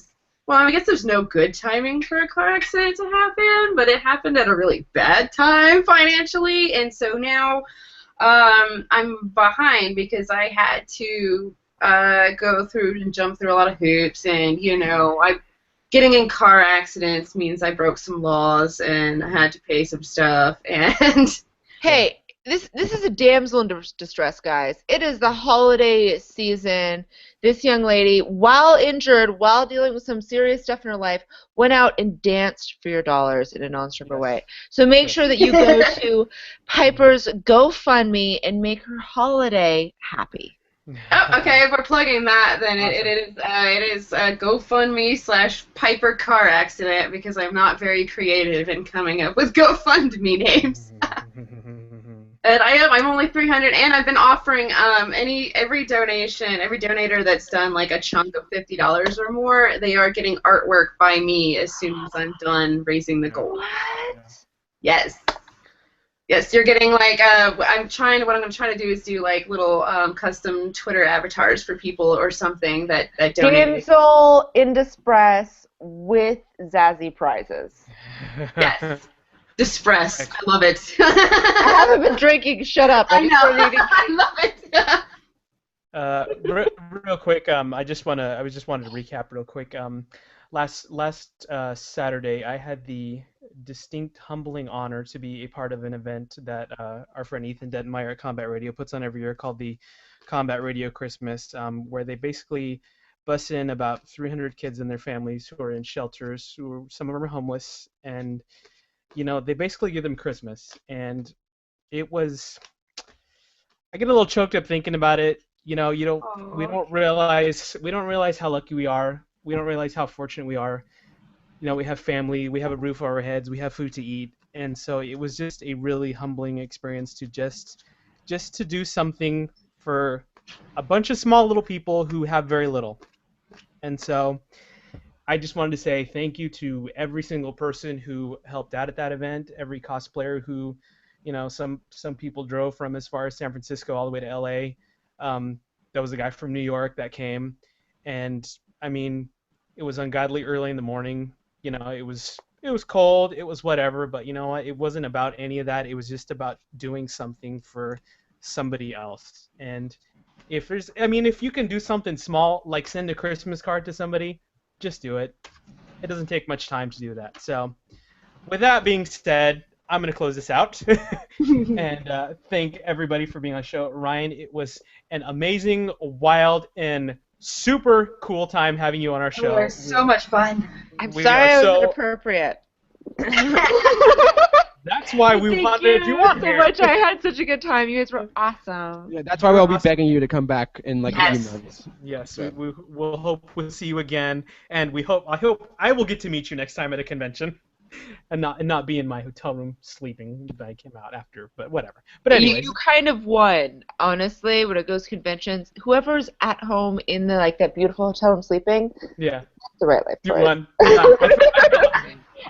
I guess there's no good timing for a car accident to happen, but it happened at a really bad time financially, and so now I'm behind because I had to go through and jump through a lot of hoops, and getting in car accidents means I broke some laws and I had to pay some stuff, and Hey, this is a damsel in distress, guys. It is the holiday season. This young lady, while injured, while dealing with some serious stuff in her life, went out and danced for your dollars in a non-stripper Yes. way. So make Yes. sure that you go to Piper's GoFundMe and make her holiday happy. oh, okay, if we're plugging that, then Awesome. it is GoFundMe/Piper car accident because I'm not very creative in coming up with GoFundMe names. And I'm only 300, and I've been offering every donator that's done like a chunk of $50 or more, they are getting artwork by me as soon as I'm done raising the goal. What? Yes. Yes, you're getting like what I'm gonna try to do is do like little custom Twitter avatars for people or something that donate. Damsel in distress with Zazzy prizes. Yes. Dispress. I love it. I haven't been drinking. Shut up. I just know. started eating. I love it. Real quick, I just wanted to recap real quick. Last Saturday, I had the distinct, humbling honor to be a part of an event that our friend Ethan Detmeyer at Combat Radio puts on every year called the Combat Radio Christmas, where they basically bus in about 300 kids and their families who are in shelters, some of them are homeless, and they basically give them Christmas. And it was, I get a little choked up thinking about it. We don't realize how lucky we are. We don't realize how fortunate we are. We have family, we have a roof over our heads, we have food to eat, and so it was just a really humbling experience to just to do something for a bunch of small little people who have very little. And so I just wanted to say thank you to every single person who helped out at that event, every cosplayer who, some people drove from as far as San Francisco all the way to LA. There was a guy from New York that came, and I mean, it was ungodly early in the morning. It was cold, it was whatever, but you know what? It wasn't about any of that. It was just about doing something for somebody else. And if you can do something small, like send a Christmas card to somebody, just do it. It doesn't take much time to do that. So, with that being said, I'm going to close this out and thank everybody for being on the show. Ryan, it was an amazing, wild, and super cool time having you on our show. It was so much fun. I'm We sorry are I was so- inappropriate. That's why we Thank wanted you you on so here. much. I had such a good time. You guys were awesome. Yeah, that's why we'll be begging you to come back in like Yes. a few months. Yes, we'll hope we'll see you again, and I hope I will get to meet you next time at a convention, and not be in my hotel room sleeping. I came out after, but whatever. But anyways, You kind of won, honestly, when it goes to conventions. Whoever's at home in that beautiful hotel room sleeping, yeah, it's the right life you for it. won. Yeah.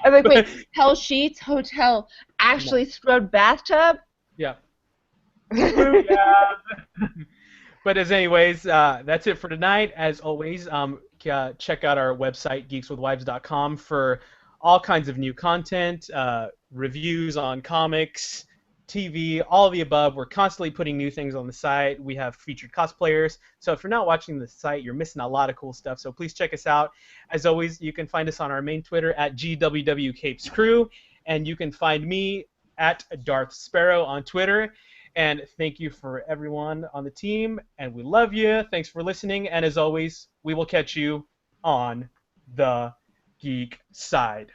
I'm like, wait, hell sheets, hotel, actually scrubbed bathtub? Yeah. Yeah. But anyways, that's it for tonight. As always, check out our website, geekswithwives.com, for all kinds of new content, reviews on comics, TV, all of the above. We're constantly putting new things on the site. We have featured cosplayers. So if you're not watching the site, you're missing a lot of cool stuff. So please check us out. As always, you can find us on our main Twitter at GWWCapesCrew, and you can find me at Darth Sparrow on Twitter. And thank you for everyone on the team, and we love you. Thanks for listening, and as always, we will catch you on the geek side.